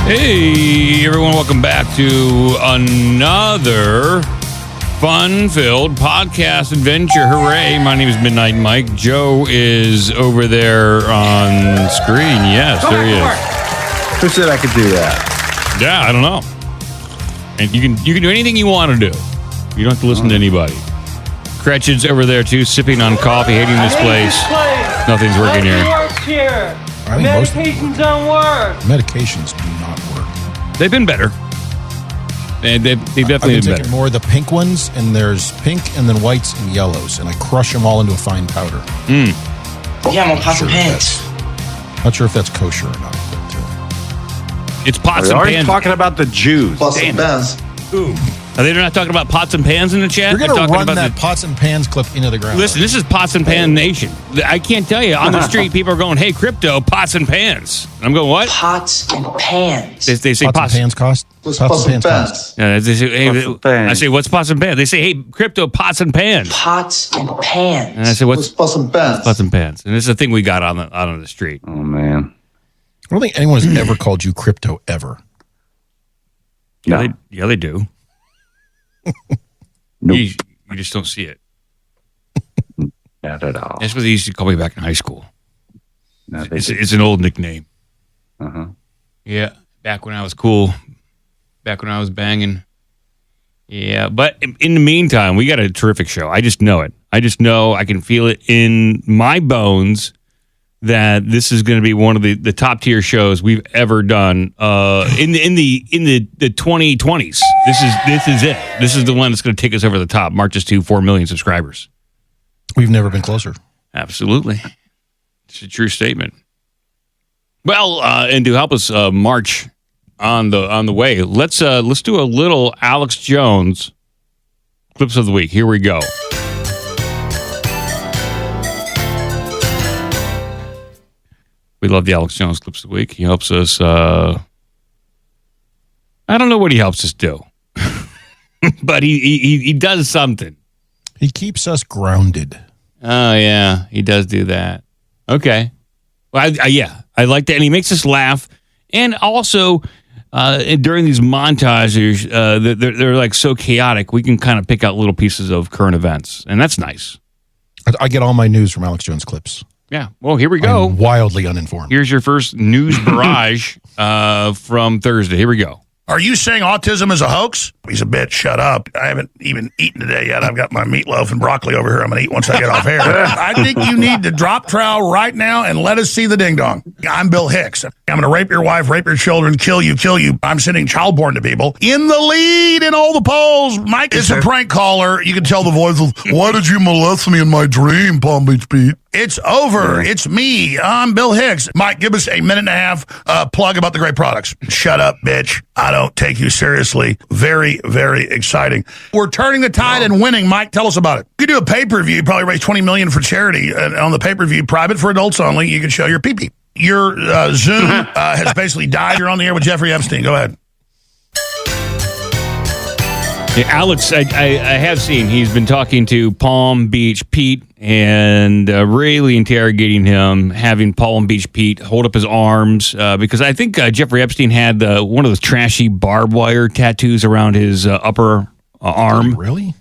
Hey, everyone, welcome back to another fun-filled podcast adventure. Hooray. My name is Midnight Mike. Joe is over there on screen. Yes, there he is. Who said I could do that? Yeah, I don't know. And you can do anything you want to do. You don't have to listen to anybody. Gretchen's over there, too, sipping on coffee, hating this place. Nothing's working here. I think medications don't work. Medications do not work. They've been better. They've definitely been better. More of the pink ones, and there's pink and then whites and yellows, and I crush them all into a fine powder. Yeah, I'm on pots and pans. Not sure if that's kosher or not. It's pots We're and already pans. talking about the Jews. Pots and pans. Ooh. Are they not talking about pots and pans in the chat? You're going They're to talking run about that pots and pans clip into the ground. Listen, this is Pots and Pan Nation. I can't tell you. On the street, people are going, hey, crypto, pots and pans. And I'm going, what? Pots and pans. They say pots and pans cost? What's pots and pans? Yeah, they say, hey, I say, what's pots and pans? They say, hey, crypto, pots and pans. Pots and pans. And I say, what's pots and pans? Pots and pans? And this is a thing we got out on the street. Oh, man. I don't think anyone has ever called you crypto ever. Yeah, they do. Nope. You just don't see it. Not at all. That's what they used to call me back in high school. No, It's an old nickname. Uh-huh. Yeah, back when I was cool. Back when I was banging. Yeah, but in the meantime, we got a terrific show. I just know it. I just know, I can feel it in my bones that this is going to be one of the top tier shows we've ever done in the 2020s. This is it. This is the one that's going to take us over the top. Marches to 4 million subscribers. We've never been closer. Absolutely, it's a true statement. Well, and to help us march on the way, let's do a little Alex Jones clips of the week. Here we go. We love the Alex Jones clips of the week. He helps us. I don't know what he helps us do, but he does something. He keeps us grounded. Oh yeah, he does do that. Okay, well, I like that, and he makes us laugh. And also, during these montages, they're like so chaotic. We can kind of pick out little pieces of current events, and that's nice. I get all my news from Alex Jones clips. Yeah. Well, here we go. I'm wildly uninformed. Here's your first news barrage from Thursday. Here we go. Are you saying autism is a hoax? He's a bitch. Shut up. I haven't even eaten today yet. I've got my meatloaf and broccoli over here. I'm going to eat once I get off air. I think you need to drop trowel right now and let us see the ding-dong. I'm Bill Hicks. I'm going to rape your wife, rape your children, kill you. I'm sending child porn to people. In the lead in all the polls. Mike is a prank caller. You can tell the voice of, why did you molest me in my dream, Palm Beach Pete? It's over. Yeah. It's me. I'm Bill Hicks. Mike, give us a minute and a half plug about the great products. Shut up, bitch. I don't take you seriously. Very, very exciting. We're turning the tide and winning. Mike, tell us about it. You do a pay-per-view, probably raise $20 million for charity. On the pay-per-view, private for adults only, you can show your pee-pee. Your Zoom has basically died. You're on the air with Jeffrey Epstein. Go ahead. Yeah, Alex, I have seen he's been talking to Palm Beach Pete and really interrogating him, having Palm Beach Pete hold up his arms because I think Jeffrey Epstein had one of those trashy barbed wire tattoos around his upper arm. Really?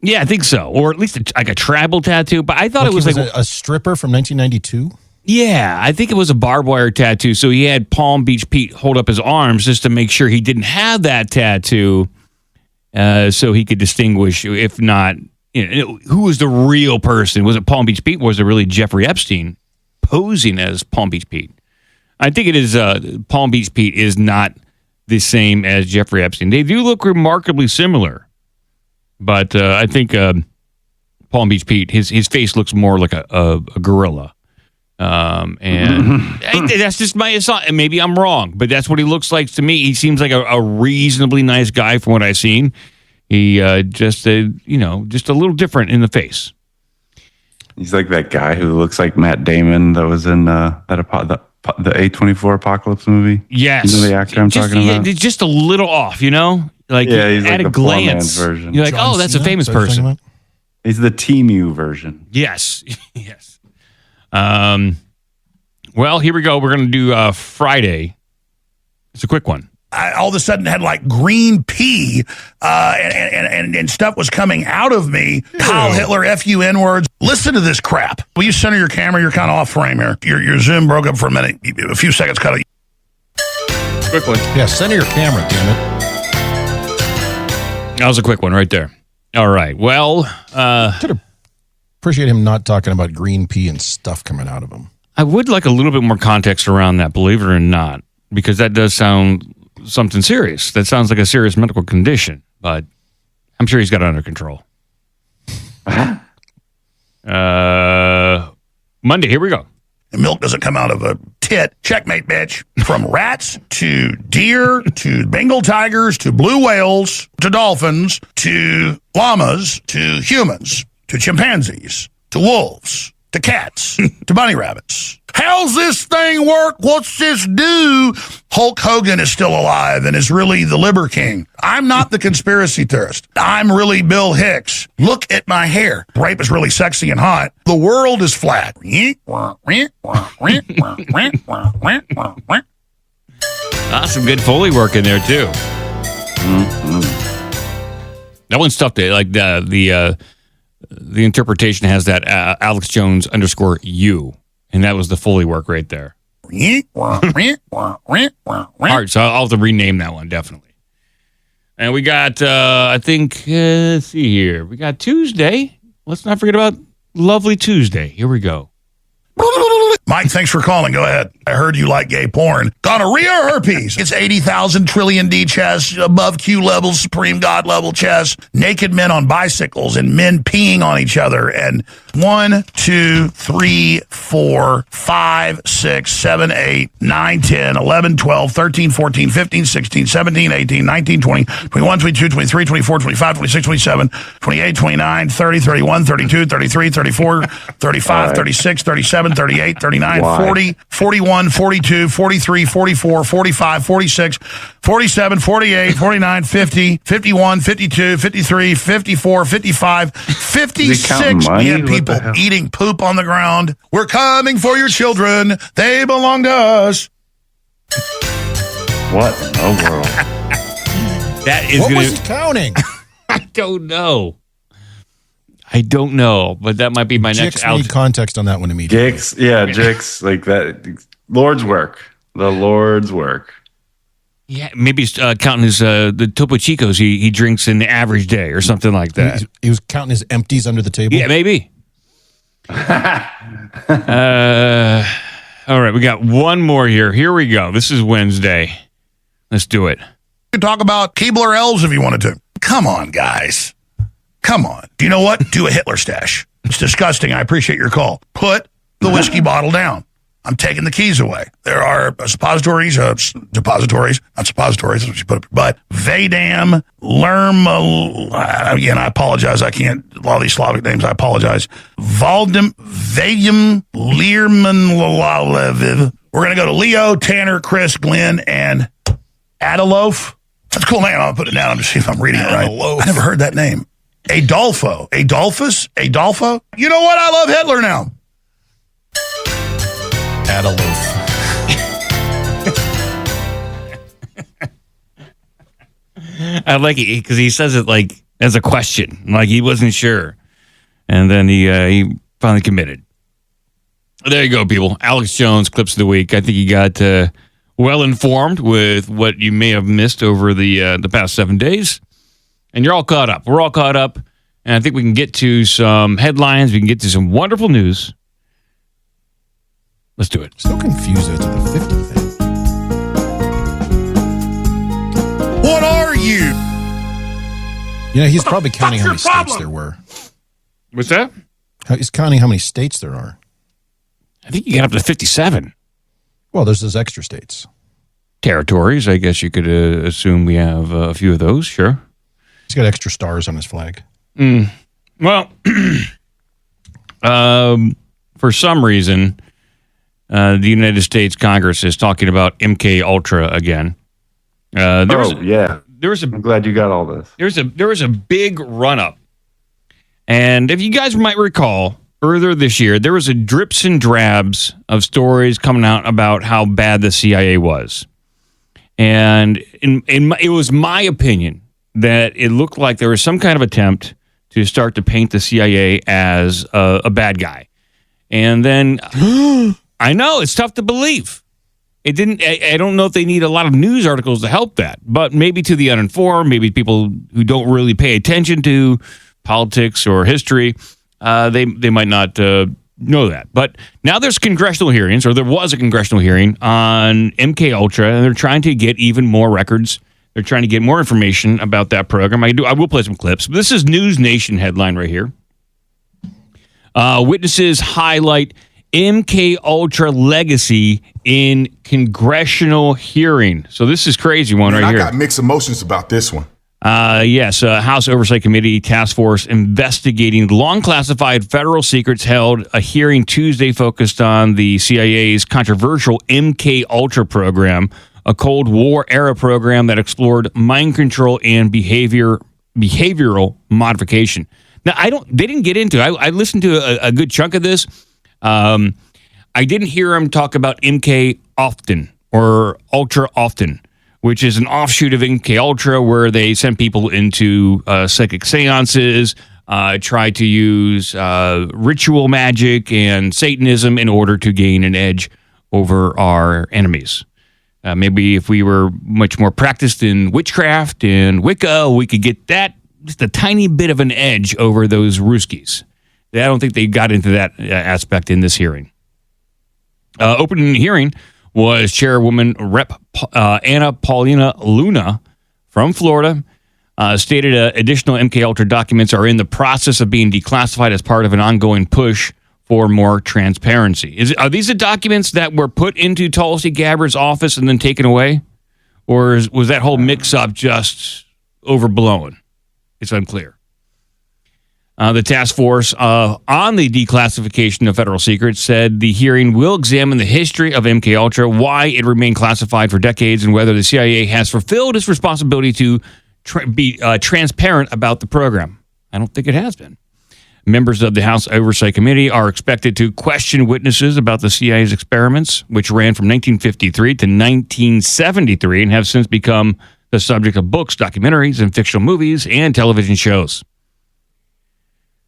Yeah, I think so, or at least like a tribal tattoo. But I thought it was like a stripper from 1992. Yeah, I think it was a barbed wire tattoo. So he had Palm Beach Pete hold up his arms just to make sure he didn't have that tattoo. So he could distinguish, if not, who was the real person? Was it Palm Beach Pete? Or was it really Jeffrey Epstein posing as Palm Beach Pete? I think it is. Palm Beach Pete is not the same as Jeffrey Epstein. They do look remarkably similar, but I think Palm Beach Pete, his face looks more like a gorilla. And that's just my assumption. Maybe I'm wrong, but that's what he looks like to me. He seems like a reasonably nice guy from what I've seen. He just a little different in the face. He's like that guy who looks like Matt Damon that was in the A24 Apocalypse movie. Yes, you know the actor I'm talking about. Just a little off, Like he's at like a glance, version. you're like, John that's Cena? A famous person. He's the Temu version. Yes, yes. Well, here we go. We're going to do Friday. It's a quick one. I all of a sudden had like green pee and stuff was coming out of me. Kyle Hitler, F-U-N words. Listen to this crap. Will you center your camera? You're kind of off frame here. Your Zoom broke up for a minute. A few seconds cut it. Quick one. Yeah, center your camera, damn it. That was a quick one right there. All right. Well, appreciate him not talking about green pea and stuff coming out of him. I would like a little bit more context around that, believe it or not, because that does sound something serious. That sounds like a serious medical condition, but I'm sure he's got it under control. Monday, here we go. And milk doesn't come out of a tit. Checkmate, bitch. From rats to deer to Bengal tigers to blue whales to dolphins to llamas to humans to chimpanzees to wolves to cats to bunny rabbits. How's this thing work? What's this do? Hulk Hogan is still alive and is really the Liber King. I'm not the conspiracy theorist. I'm really Bill Hicks. Look at my hair. Rape is really sexy and hot. The world is flat. Some good Foley work in there, too. That one's tough. Like the interpretation has that Alex Jones _U. And that was the Foley work right there. All right, so I'll have to rename that one, definitely. And we got, I think, let's see here. We got Tuesday. Let's not forget about Lovely Tuesday. Here we go. Mike, thanks for calling. Go ahead. I heard you like gay porn. Gonorrhea or herpes? It's 80,000 trillion D chess, above Q level, supreme God level chess, naked men on bicycles and men peeing on each other. And 1, 2, 3, 4, 5, 6, 7, 8, 9, 10, 11, 12, 13, 14, 15, 16, 17, 18, 19, 20, 21, 22, 23, 24, 25, 26, 27, 28, 29, 30, 31, 32, 33, 34, 35, 36, 37, 38, 39, 40, 41, 42, 43, 44, 45, 46, 47, 48, 49, 50, 51, 52, 53, 54, 55, 56 million people eating poop on the ground. We're coming for your children. They belong to us. What in the world? That is what was he counting? I don't know. But that might be my next need context on that one immediately. Jix, like that. Lord's work. The Lord's work. Yeah, maybe he's counting his the Topo Chicos he drinks in the average day or something like that. He was counting his empties under the table? Yeah, maybe. All right, we got one more here. Here we go. This is Wednesday. Let's do it. You can talk about Keebler elves if you wanted to. Come on, guys. Come on. Do you know what? Do a Hitler stash. It's disgusting. I appreciate your call. Put the whiskey bottle down. I'm taking the keys away. There are suppositories, not suppositories, that's what you put it, but Vadam, Lerma, again, I apologize. I can't, a lot of these Slavic names, I apologize. Vadium, Learman, we're going to go to Leo, Tanner, Chris, Glenn, and Adolof. That's a cool name. I'll put it down. I'm just see if I'm reading it right. I never heard that name. Adolfo. Adolphus? Adolfo? You know what? I love Hitler now. Adolf. I like it because he says it like as a question, like he wasn't sure. And then he finally committed. There you go, people. Alex Jones, Clips of the Week. I think you got well informed with what you may have missed over the past 7 days. And you're all caught up. We're all caught up. And I think we can get to some headlines. We can get to some wonderful news. Let's do it. Still confused as to the 50 thing. What are you? You know, he's probably counting how many states there were. What's that? He's counting how many states there are. I think you got up to 57. Well, there's those extra states. Territories, I guess you could assume we have a few of those, sure. He's got extra stars on his flag. Well, for some reason, the United States Congress is talking about MK Ultra again. I'm glad you got all this. There was a big run-up. And if you guys might recall, earlier this year, there was a drips and drabs of stories coming out about how bad the CIA was. And it was my opinion that it looked like there was some kind of attempt to start to paint the CIA as a bad guy. And then I know it's tough to believe. It didn't. I don't know if they need a lot of news articles to help that, but maybe to the uninformed, maybe people who don't really pay attention to politics or history, they might not know that. But now there's congressional hearings, or there was a congressional hearing on MK Ultra, and they're trying to get even more records. They're trying to get more information about that program. I will play some clips. But this is News Nation headline right here. Witnesses highlight MK Ultra legacy in congressional hearing. So this is crazy one right here. I got mixed emotions about this one. Yes, House Oversight Committee task force investigating long classified federal secrets held a hearing Tuesday focused on the CIA's controversial MK Ultra program, a Cold War era program that explored mind control and behavioral modification. Now, they didn't get into it. I listened to a good chunk of this. I didn't hear him talk about MK often or Ultra often, which is an offshoot of MK Ultra where they send people into psychic seances, try to use ritual magic and Satanism in order to gain an edge over our enemies. Maybe if we were much more practiced in witchcraft and Wicca, we could get that just a tiny bit of an edge over those Ruskies. I don't think they got into that aspect in this hearing. Opening the hearing was Chairwoman Rep. Anna Paulina Luna from Florida, stated additional MK Ultra documents are in the process of being declassified as part of an ongoing push for more transparency. Are these the documents that were put into Tulsi Gabbard's office and then taken away? Or was that whole mix-up just overblown? It's unclear. The task force on the declassification of federal secrets said the hearing will examine the history of MK Ultra, why it remained classified for decades, and whether the CIA has fulfilled its responsibility to be transparent about the program. I don't think it has been. Members of the House Oversight Committee are expected to question witnesses about the CIA's experiments, which ran from 1953 to 1973 and have since become the subject of books, documentaries, and fictional movies and television shows.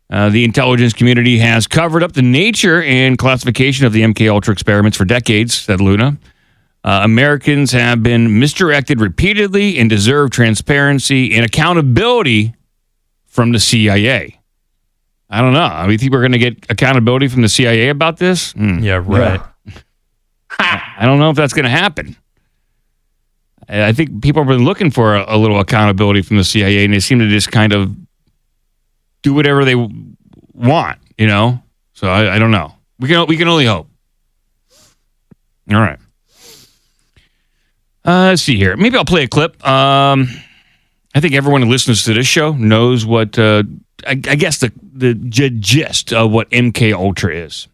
The intelligence community has covered up the nature and classification of the MK Ultra experiments for decades, said Luna. Americans have been misdirected repeatedly and deserve transparency and accountability from the CIA. I don't know. I mean, think we're going to get accountability from the CIA about this? Yeah, right. I don't know if that's going to happen. I think people have been looking for a little accountability from the CIA, and they seem to just kind of do whatever they want, you know? So I don't know. We can only hope. All right. Let's see here. Maybe I'll play a clip. I think everyone who listens to this show knows what, I guess, the gist of what MK Ultra is.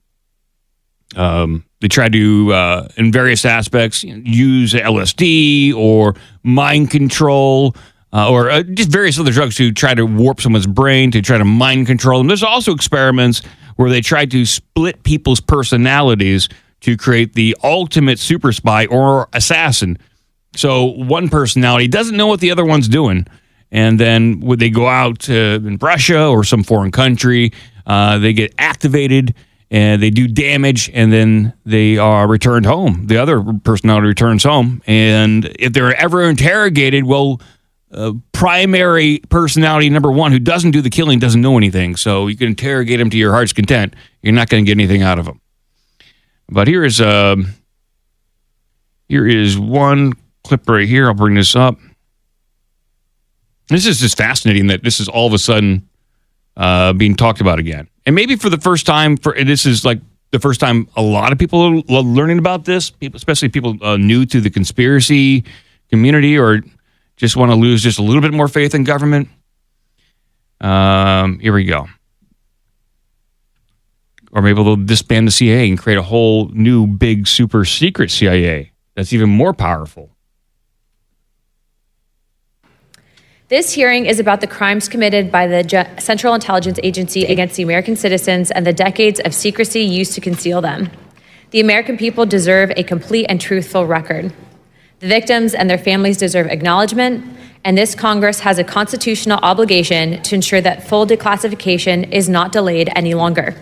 They try to, in various aspects, use LSD or mind control or just various other drugs to try to warp someone's brain, to try to mind control them. There's also experiments where they try to split people's personalities to create the ultimate super spy or assassin. So one personality doesn't know what the other one's doing. And then when they go out in Russia or some foreign country, they get activated and they do damage, and then they are returned home. The other personality returns home. And if they're ever interrogated, primary personality number one, who doesn't do the killing, doesn't know anything. So you can interrogate him to your heart's content. You're not going to get anything out of him. But here is one clip right here. I'll bring this up. This is just fascinating that this is all of a sudden being talked about again. And maybe for the first time, this is like the first time a lot of people are learning about this, especially people new to the conspiracy community or just want to lose just a little bit more faith in government. Here we go. Or maybe they'll disband the CIA and create a whole new big super secret CIA that's even more powerful. This hearing is about the crimes committed by the Central Intelligence Agency against the American citizens and the decades of secrecy used to conceal them. The American people deserve a complete and truthful record. The victims and their families deserve acknowledgement, and this Congress has a constitutional obligation to ensure that full declassification is not delayed any longer.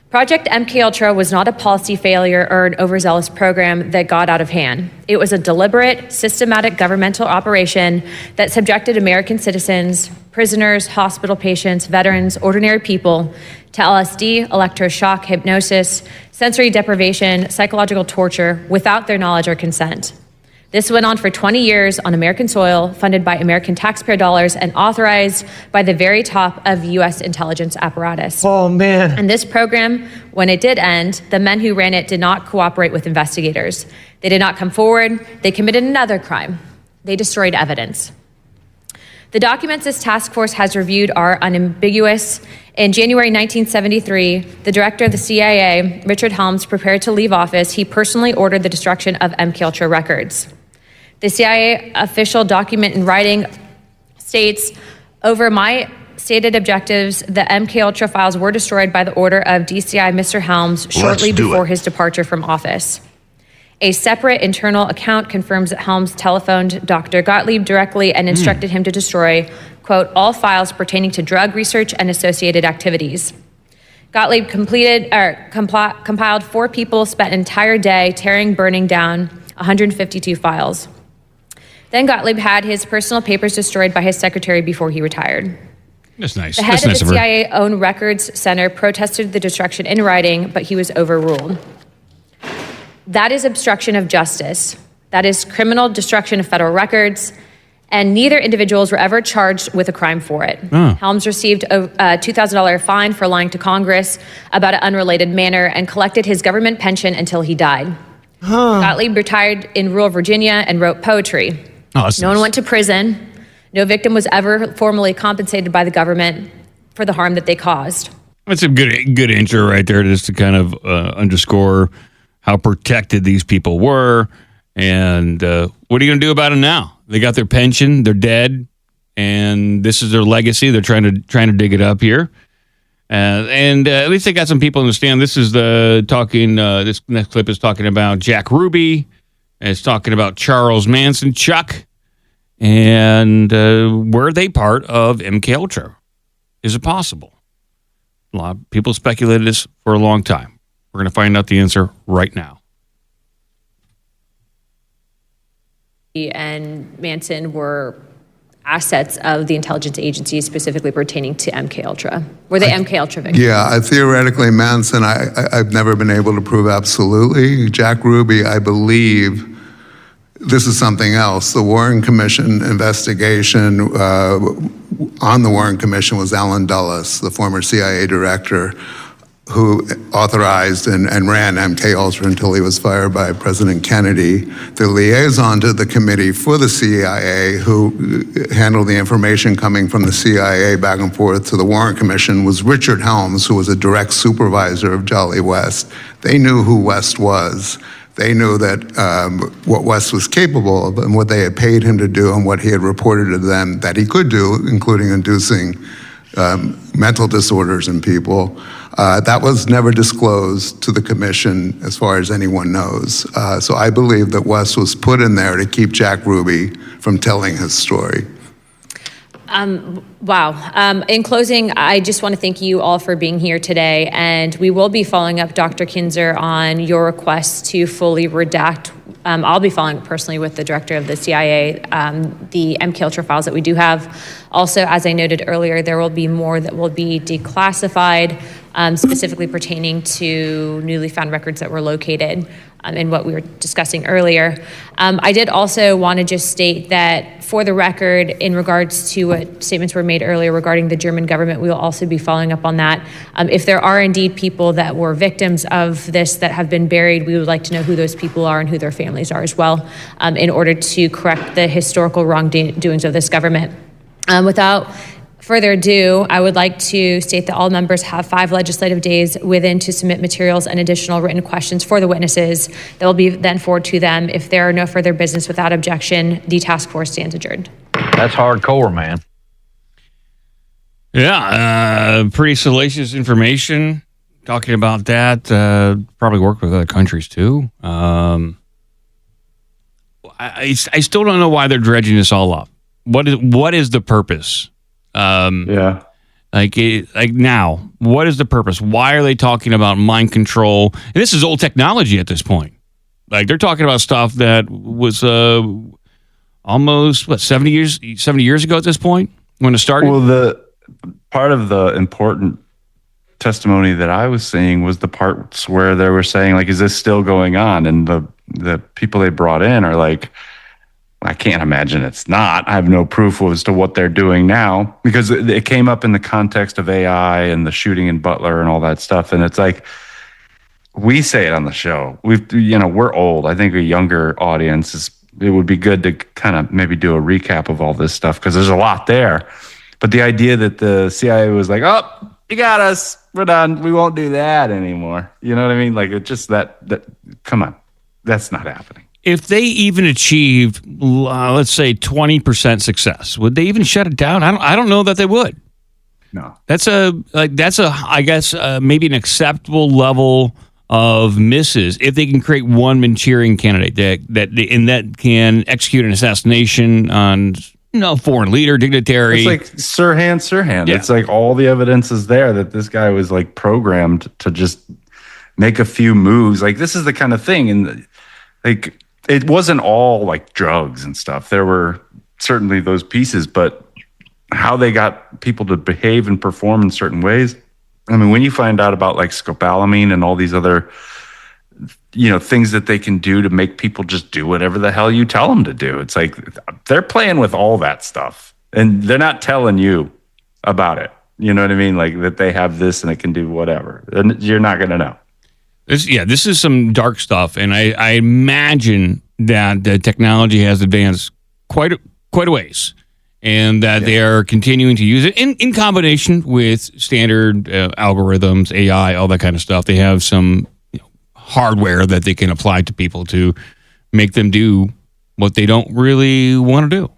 Project MKUltra was not a policy failure or an overzealous program that got out of hand. It was a deliberate, systematic governmental operation that subjected American citizens, prisoners, hospital patients, veterans, ordinary people to LSD, electroshock, hypnosis, sensory deprivation, psychological torture without their knowledge or consent. This went on for 20 years on American soil, funded by American taxpayer dollars and authorized by the very top of U.S. intelligence apparatus. Oh, man. And this program, when it did end, the men who ran it did not cooperate with investigators. They did not come forward. They committed another crime. They destroyed evidence. The documents this task force has reviewed are unambiguous. In January 1973, the director of the CIA, Richard Helms, prepared to leave office. He personally ordered the destruction of MKUltra records. The CIA official document in writing states, over my stated objectives, the MKUltra files were destroyed by the order of DCI Mr. Helms shortly before his departure from office. A separate internal account confirms that Helms telephoned Dr. Gottlieb directly and instructed him to destroy, quote, all files pertaining to drug research and associated activities. Gottlieb compiled 4 people, spent an entire day tearing, burning down 152 files. Then Gottlieb had his personal papers destroyed by his secretary before he retired. That's nice. The head That's of nice the of her. CIA-owned records center protested the destruction in writing, but he was overruled. That is obstruction of justice. That is criminal destruction of federal records, and neither individuals were ever charged with a crime for it. Helms received a $2,000 fine for lying to Congress about an unrelated matter and collected his government pension until he died. Gottlieb retired in rural Virginia and wrote poetry. Oh, that's No nice. one went to prison. No victim was ever formally compensated by the government for the harm that they caused. That's a good intro right there, just to kind of underscore how protected these people were. And what are you going to do about it now? They got their pension, they're dead, and this is their legacy. They're trying to dig it up here. And at least they got some people to understand. This is this next clip is talking about Jack Ruby. And it's talking about Charles Manson, Chuck. And were they part of MKUltra? Is it possible? A lot of people speculated this for a long time. We're going to find out the answer right now. And Manson were assets of the intelligence agencies specifically pertaining to MKUltra. Were they MKUltra victims? Yeah, theoretically, Manson, I've never been able to prove absolutely. Jack Ruby, I believe, this is something else. The Warren Commission investigation, on the Warren Commission was Alan Dulles, the former CIA director, who authorized and ran MKUltra until he was fired by President Kennedy. The liaison to the committee for the CIA, who handled the information coming from the CIA back and forth to the Warren Commission, was Richard Helms, who was a direct supervisor of Jolly West. They knew who West was. They knew that what West was capable of and what they had paid him to do and what he had reported to them that he could do, including inducing mental disorders in people. That was never disclosed to the commission as far as anyone knows. So I believe that West was put in there to keep Jack Ruby from telling his story. Wow. In closing, I just want to thank you all for being here today, and we will be following up, Dr. Kinzer, on your request to fully redact. I'll be following up personally with the director of the CIA, the MKUltra files that we do have. Also, as I noted earlier, there will be more that will be declassified, specifically pertaining to newly found records that were located in what we were discussing earlier. I did also want to just state that, for the record, in regards to what statements were made earlier regarding the German government, we will also be following up on that. If there are indeed people that were victims of this that have been buried, we would like to know who those people are and who their families are as well, in order to correct the historical wrongdoings of this government. Without further ado, I would like to state that all members have 5 legislative days within to submit materials and additional written questions for the witnesses that will be then forwarded to them. If there are no further business without objection, the task force stands adjourned. That's hardcore, man. Yeah, pretty salacious information. Talking about that, probably worked with other countries too. I still don't know why they're dredging this all up. What is the purpose? Yeah. Like now, what is the purpose? Why are they talking about mind control? And this is old technology at this point. Like they're talking about stuff that was almost 70 years ago at this point when it started. Well, the part of the important testimony that I was seeing was the parts where they were saying, like, is this still going on? And the people they brought in are like, I can't imagine it's not. I have no proof as to what they're doing now, because it came up in the context of AI and the shooting in Butler and all that stuff. And it's like, we say it on the show. We're old. I think a younger audience it would be good to kind of maybe do a recap of all this stuff, because there's a lot there. But the idea that the CIA was like, oh, you got us, we're done, we won't do that anymore. You know what I mean? Like, it's just that come on, that's not happening. If they even achieved, let's say 20% success, would they even shut it down? I don't know that they would. No, that's I guess maybe an acceptable level of misses if they can create one Manchurian candidate that can execute an assassination on foreign leader, dignitary. It's like Sirhan. Yeah. It's like all the evidence is there that this guy was like programmed to just make a few moves. Like, this is the kind of thing, and like, it wasn't all like drugs and stuff. There were certainly those pieces, but how they got people to behave and perform in certain ways. I mean, when you find out about like scopolamine and all these other, things that they can do to make people just do whatever the hell you tell them to do, it's like they're playing with all that stuff, and they're not telling you about it. You know what I mean? Like, that they have this and it can do whatever. And you're not going to know. This is some dark stuff, and I imagine that the technology has advanced quite a ways, and that they are continuing to use it in combination with standard algorithms, AI, all that kind of stuff. They have some hardware that they can apply to people to make them do what they don't really want to do,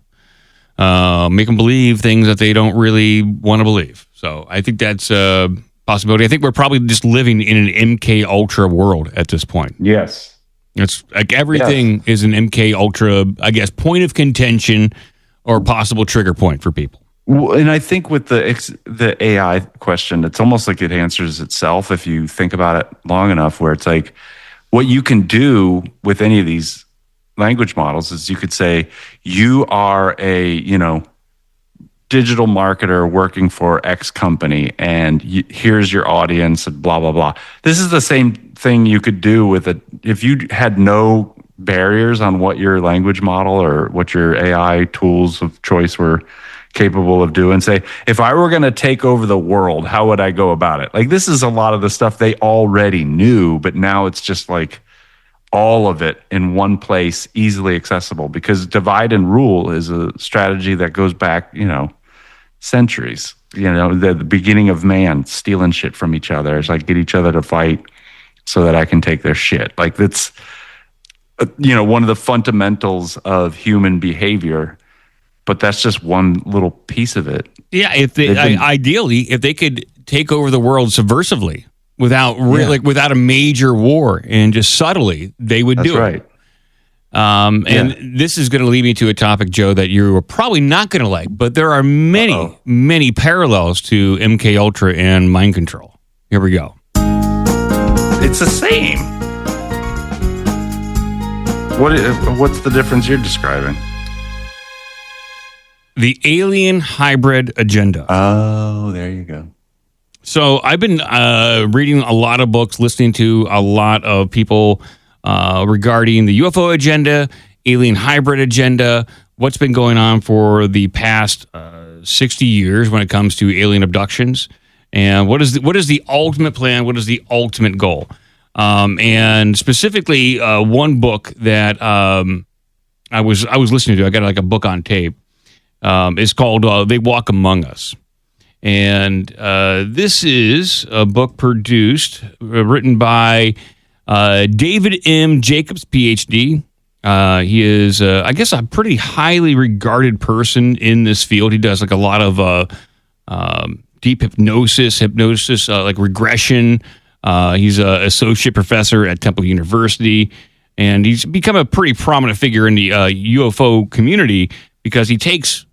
make them believe things that they don't really want to believe. So I think that's possibility. I think we're probably just living in an MK Ultra world at this point. Yes. It's like everything is an MK Ultra, I guess, point of contention or possible trigger point for people. Well, and I think with the AI question, it's almost like it answers itself if you think about it long enough, where it's like, what you can do with any of these language models is you could say, you are a, digital marketer working for X company, and here's your audience, and blah, blah, blah. This is the same thing you could do with if you had no barriers on what your language model or what your AI tools of choice were capable of doing. Say, if I were going to take over the world, how would I go about it? Like, this is a lot of the stuff they already knew, but now it's just like all of it in one place, easily accessible, because divide and rule is a strategy that goes back, centuries. The beginning of man, stealing shit from each other. It's like, get each other to fight so that I can take their shit. Like, that's, one of the fundamentals of human behavior, but that's just one little piece of it. Yeah, ideally, if they could take over the world subversively without without a major war and just subtly, they would do it. And this is going to lead me to a topic, Joe, that you are probably not going to like, but there are many parallels to MK Ultra and mind control. Here we go. It's the same. What's the difference you're describing? The alien hybrid agenda. Oh, there you go. So I've been reading a lot of books, listening to a lot of people regarding the UFO agenda, alien hybrid agenda, what's been going on for the past 60 years when it comes to alien abductions, and what is the ultimate plan? What is the ultimate goal? And specifically, one book that I was listening to, I got like a book on tape. It's called "They Walk Among Us," and this is a book written by David M. Jacobs, PhD. He is, I guess, a pretty highly regarded person in this field. He does like a lot of deep hypnosis, like regression. He's an associate professor at Temple University. And he's become a pretty prominent figure in the UFO community because he takes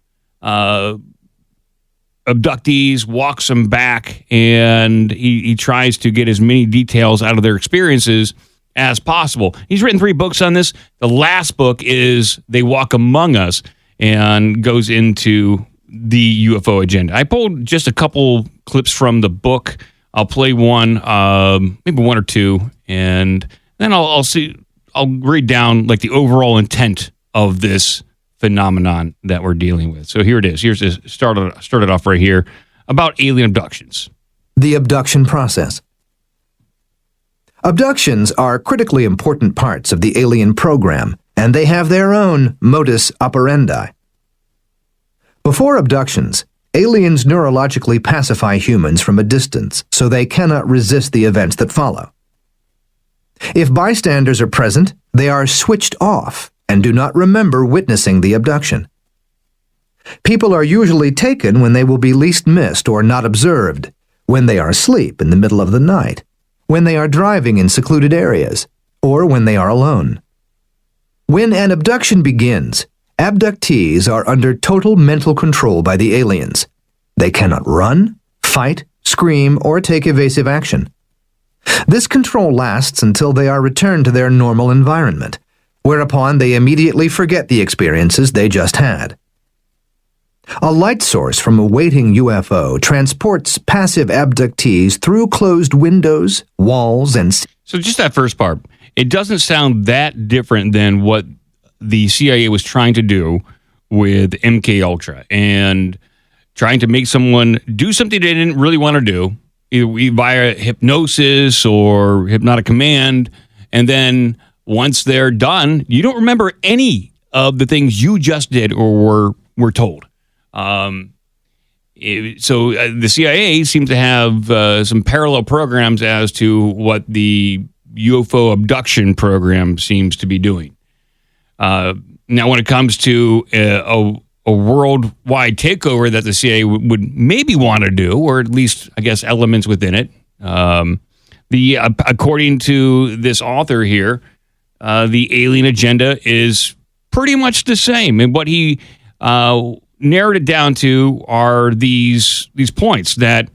abductees, walks them back, and he tries to get as many details out of their experiences as possible. He's written 3 books on this. The last book is They Walk Among Us and goes into the UFO agenda. I pulled just a couple clips from the book. I'll play one, maybe 1 or 2, and then I'll read down like the overall intent of this phenomenon that we're dealing with. So here it is. Here's this started off right here about alien abductions. The abduction process. Abductions are critically important parts of the alien program, and they have their own modus operandi. Before abductions, aliens neurologically pacify humans from a distance so they cannot resist the events that follow. If bystanders are present, they are switched off and do not remember witnessing the abduction. People are usually taken when they will be least missed or not observed, when they are asleep in the middle of the night, when they are driving in secluded areas, or when they are alone. When an abduction begins, abductees are under total mental control by the aliens. They cannot run, fight, scream, or take evasive action. This control lasts until they are returned to their normal environment, whereupon they immediately forget the experiences they just had. A light source from a waiting UFO transports passive abductees through closed windows, walls, and... So just that first part, it doesn't sound that different than what the CIA was trying to do with MK Ultra and trying to make someone do something they didn't really want to do, either via hypnosis or hypnotic command, and then once they're done, you don't remember any of the things you just did or were told. So the CIA seems to have some parallel programs as to what the UFO abduction program seems to be doing. Now, when it comes to a worldwide takeover that the CIA would maybe want to do, or at least, I guess, elements within it, according to this author here, the alien agenda is pretty much the same. And what he narrowed it down to are these points that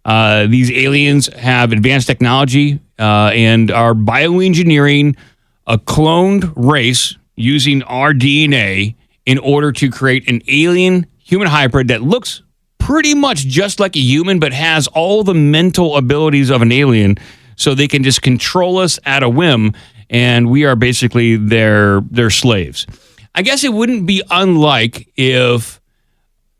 these aliens have advanced technology and are bioengineering a cloned race using our DNA in order to create an alien human hybrid that looks pretty much just like a human but has all the mental abilities of an alien, so they can just control us at a whim, and we are basically their slaves. I guess it wouldn't be unlike if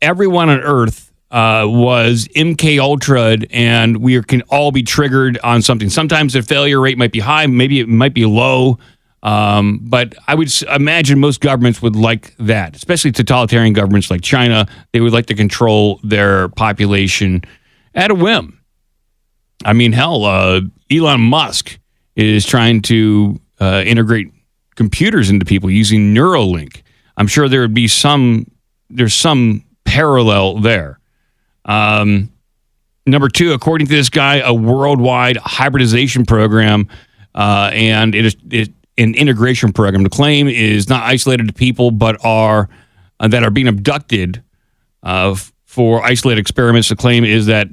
everyone on Earth was MK Ultra and we can all be triggered on something. Sometimes the failure rate might be high, maybe it might be low, but I would imagine most governments would like that, especially totalitarian governments like China. They would like to control their population at a whim. I mean, hell, Elon Musk is trying to integrate computers into people using Neuralink. I'm sure there's some parallel there. Number 2, according to this guy, a worldwide hybridization program, and it is an integration program. The claim is not isolated to people, but that are being abducted for isolated experiments. The claim is that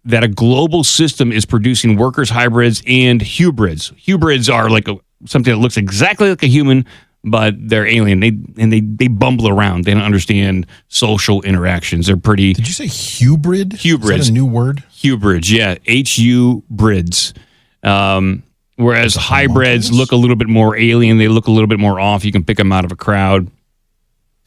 a global system is producing workers, hybrids, and Huberids. Huberids are like something that looks exactly like a human, but they're alien. They bumble around. They don't understand social interactions. They're pretty... Did you say hubrid? Huberids. Is that a new word? Huberids, yeah. H-U-brids. Whereas hybrids look a little bit more alien. They look a little bit more off. You can pick them out of a crowd.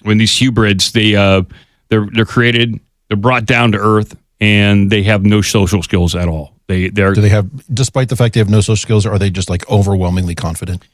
When these Huberids, they're created, they're brought down to Earth, and they have no social skills at all. Do they have, despite the fact they have no social skills, are they just like overwhelmingly confident?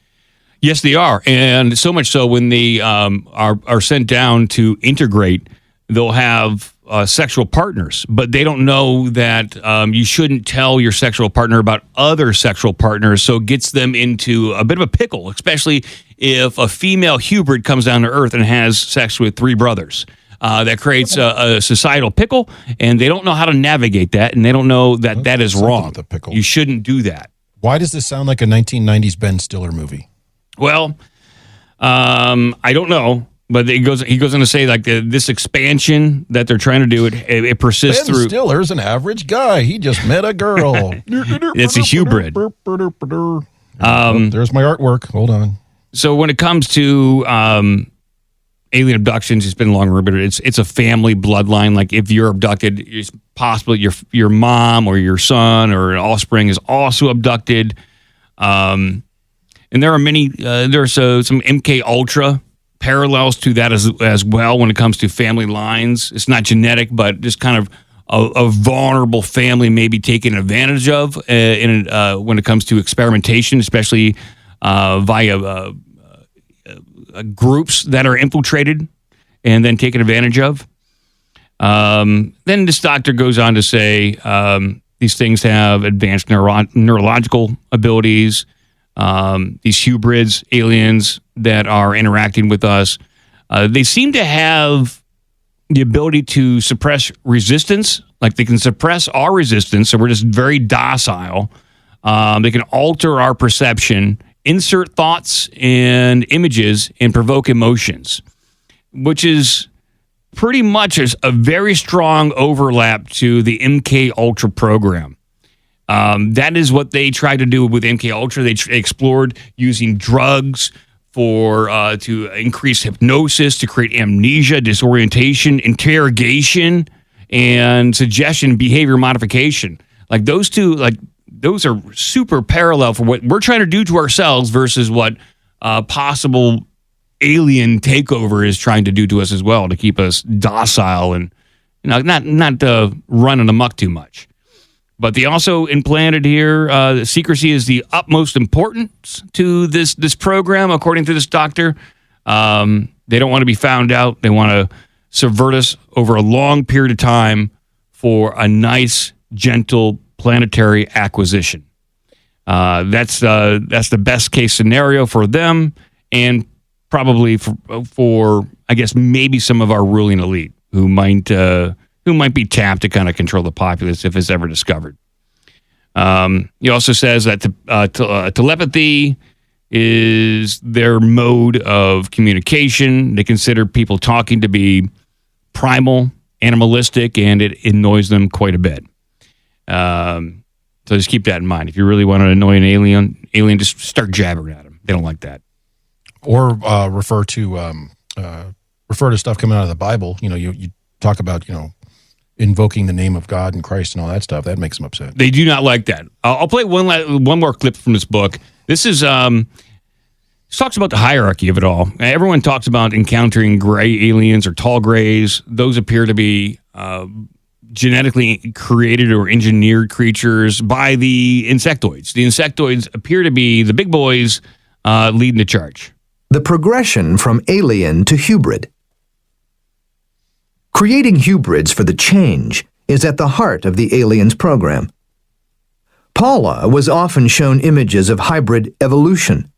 Yes, they are. And so much so when they are sent down to integrate, they'll have sexual partners, but they don't know that you shouldn't tell your sexual partner about other sexual partners, so it gets them into a bit of a pickle, especially if a female Hubrid comes down to Earth and has sex with 3 brothers. That creates a societal pickle, and they don't know how to navigate that, and they don't know that that is wrong. You shouldn't do that. Why does this sound like a 1990s Ben Stiller movie? Well, I don't know, but he goes on to say like this expansion that they're trying to do, it persists Ben through. Stiller's an average guy. He just met a girl. It's a hubrid. There's my artwork. Hold on. So when it comes to alien abductions, it's been long rumored. It's a family bloodline. Like if you're abducted, it's possible your mom or your son or an offspring is also abducted. And there are many. There's some MK Ultra parallels to that as well when it comes to family lines. It's not genetic, but just kind of a vulnerable family may be taken advantage of when it comes to experimentation, especially via groups that are infiltrated and then taken advantage of. Then this doctor goes on to say these things have advanced neurological abilities. These Huberids, aliens that are interacting with us, they seem to have the ability to suppress resistance. Like they can suppress our resistance, so we're just very docile. They can alter our perception, insert thoughts and images, and provoke emotions, which is pretty much a very strong overlap to the MK Ultra program. That is what they tried to do with MK Ultra. They explored using drugs to increase hypnosis, to create amnesia, disorientation, interrogation, and suggestion, behavior modification. Like those two, like those are super parallel for what we're trying to do to ourselves versus what possible alien takeover is trying to do to us as well, to keep us docile and not running amok too much. But they also implanted here secrecy is the utmost importance to this program, according to this doctor. They don't want to be found out. They want to subvert us over a long period of time for a nice, gentle planetary acquisition. That's the best case scenario for them, and probably for I guess maybe some of our ruling elite who might be tapped to kind of control the populace if it's ever discovered. He also says that telepathy is their mode of communication. They consider people talking to be primal, animalistic, and it annoys them quite a bit. So just keep that in mind. If you really want to annoy an alien, just start jabbering at them. They don't like that. Or refer to stuff coming out of the Bible. You talk about invoking the name of God and Christ and all that stuff. That makes them upset. They do not like that. I'll play one more clip from this book. This is this talks about the hierarchy of it all. Everyone talks about encountering gray aliens or tall grays. Those appear to be genetically created or engineered creatures by the insectoids. The insectoids appear to be the big boys leading the charge. The progression from alien to hubrid. Creating hybrids for the change is at the heart of the aliens program. Paula was often shown images of hybrid evolution.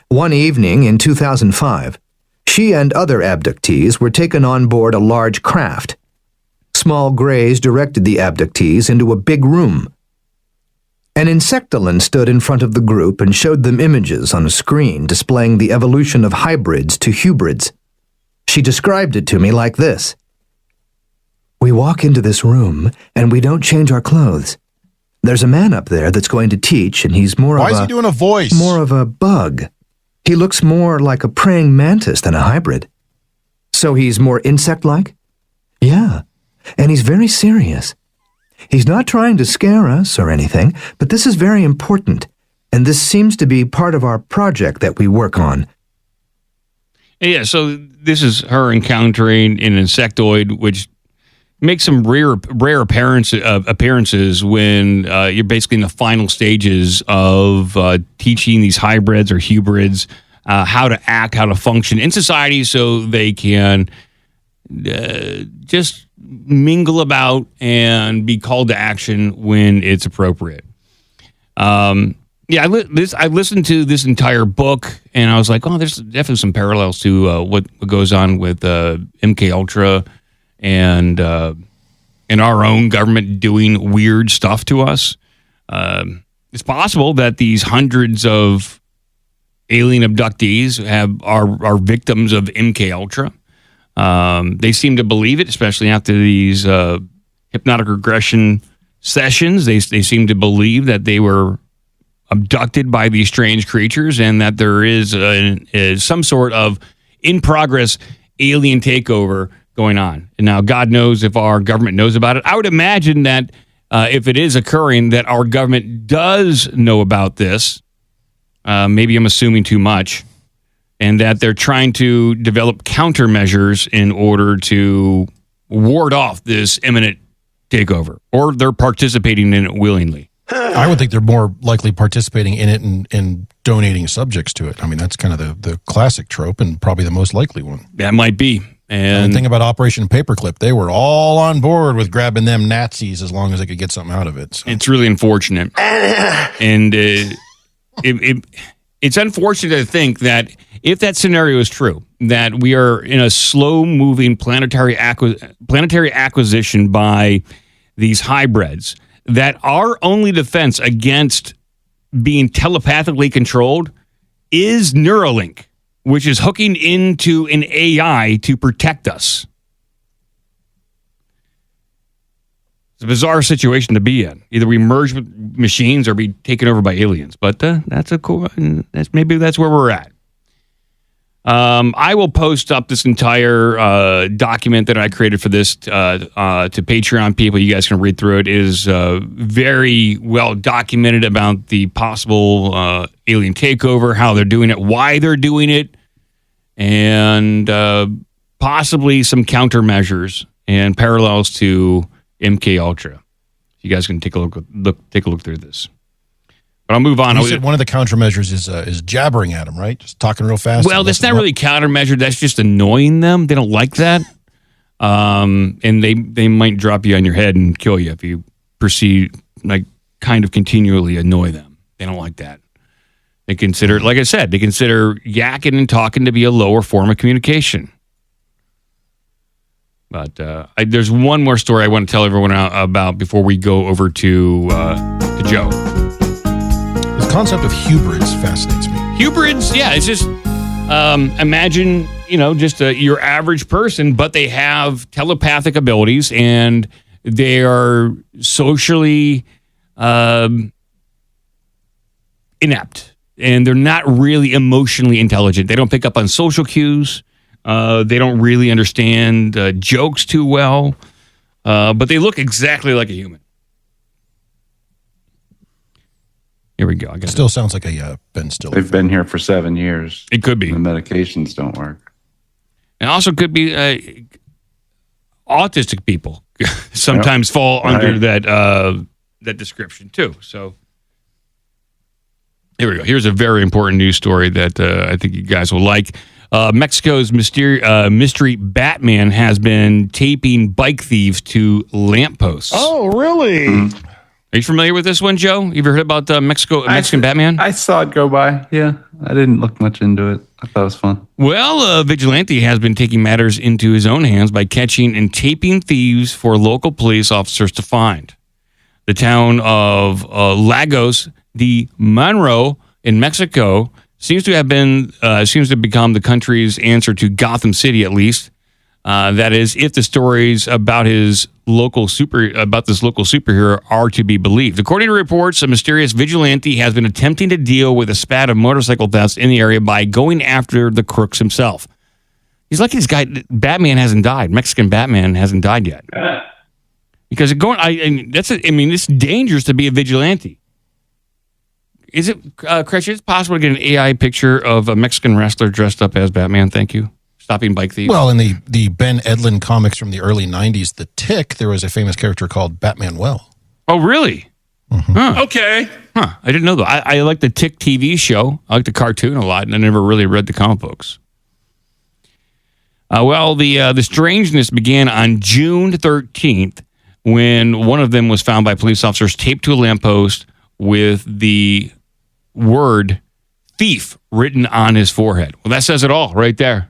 One evening in 2005, she and other abductees were taken on board a large craft. Small grays directed the abductees into a big room. An insectoid stood in front of the group and showed them images on a screen displaying the evolution of hybrids to Huberids. She described it to me like this. We walk into this room and we don't change our clothes. There's a man up there that's going to teach, and he's more Why is he doing a voice? More of a bug. He looks more like a praying mantis than a hybrid. So he's more insect-like? Yeah, and he's very serious. He's not trying to scare us or anything, but this is very important, and this seems to be part of our project that we work on. Yeah, so this is her encountering an insectoid, which makes some rare appearances when you're basically in the final stages of teaching these hybrids or Huberids how to act, how to function in society so they can just mingle about and be called to action when it's appropriate. I listened to this entire book and I was like, oh, there's definitely some parallels to what goes on with MK Ultra and our own government doing weird stuff to us. It's possible that these hundreds of alien abductees are victims of MK Ultra. They seem to believe it, especially after these hypnotic regression sessions. They seem to believe that they were abducted by these strange creatures and that there is some sort of in progress alien takeover going on. And now God knows if our government knows about it. I would imagine that if it is occurring, that our government does know about this. Maybe I'm assuming too much. And that they're trying to develop countermeasures in order to ward off this imminent takeover. Or they're participating in it willingly. I would think they're more likely participating in it and donating subjects to it. I mean, that's kind of the classic trope and probably the most likely one. That might be. And the thing about Operation Paperclip, they were all on board with grabbing them Nazis as long as they could get something out of it. So. It's really unfortunate. And it's unfortunate to think that if that scenario is true, that we are in a slow-moving planetary acquisition by these hybrids, that our only defense against being telepathically controlled is Neuralink, which is hooking into an AI to protect us. It's a bizarre situation to be in. Either we merge with machines or be taken over by aliens. But that's maybe that's where we're at. I will post up this entire document that I created for this to Patreon people. You guys can read through it. It is very well documented about the possible alien takeover, how they're doing it, why they're doing it, and possibly some countermeasures and parallels to MK Ultra. You guys can take a look through this. But I'll move on. You said one of the countermeasures is jabbering at them, right? Just talking real fast. Well, that's not really countermeasure. That's just annoying them. They don't like that. And they might drop you on your head and kill you if you proceed, like, kind of continually annoy them. They don't like that. They consider, like I said, yakking and talking to be a lower form of communication. But there's one more story I want to tell everyone about before we go over to Joe. The concept of Huberids fascinates me. Huberids, yeah, it's just imagine, just your average person, but they have telepathic abilities and they are socially inept and they're not really emotionally intelligent. They don't pick up on social cues. They don't really understand jokes too well, but they look exactly like a human. Here we go. Still sounds like a Ben Stiller. They've been here for 7 years. It could be. The medications don't work. And also could be autistic people sometimes fall under that description too. So here we go. Here's a very important news story that I think you guys will like. Mexico's mystery Batman has been taping bike thieves to lampposts. Oh, really? Mm-hmm. Are you familiar with this one, Joe? You ever heard about Mexican Batman? I saw it go by. Yeah, I didn't look much into it. I thought it was fun. Well, Vigilante has been taking matters into his own hands by catching and taping thieves for local police officers to find. The town of Lagos de Monroe in Mexico seems to have become the country's answer to Gotham City, at least. That is, if the stories about this local superhero are to be believed. According to reports, a mysterious vigilante has been attempting to deal with a spat of motorcycle thefts in the area by going after the crooks himself. He's lucky this guy, Batman, hasn't died. Mexican Batman hasn't died yet. Because it's dangerous to be a vigilante. Is it, Chris, it's possible to get an AI picture of a Mexican wrestler dressed up as Batman? Thank you. Stopping bike thieves. Well, in the Ben Edlund comics from the early 90s, The Tick, there was a famous character called Batmanuel. Oh, really? Mm-hmm. Huh. Okay. Huh. I didn't know that. I like the Tick TV show. I like the cartoon a lot, and I never really read the comic books. The strangeness began on June 13th when one of them was found by police officers taped to a lamppost with the word thief written on his forehead. Well, that says it all right there.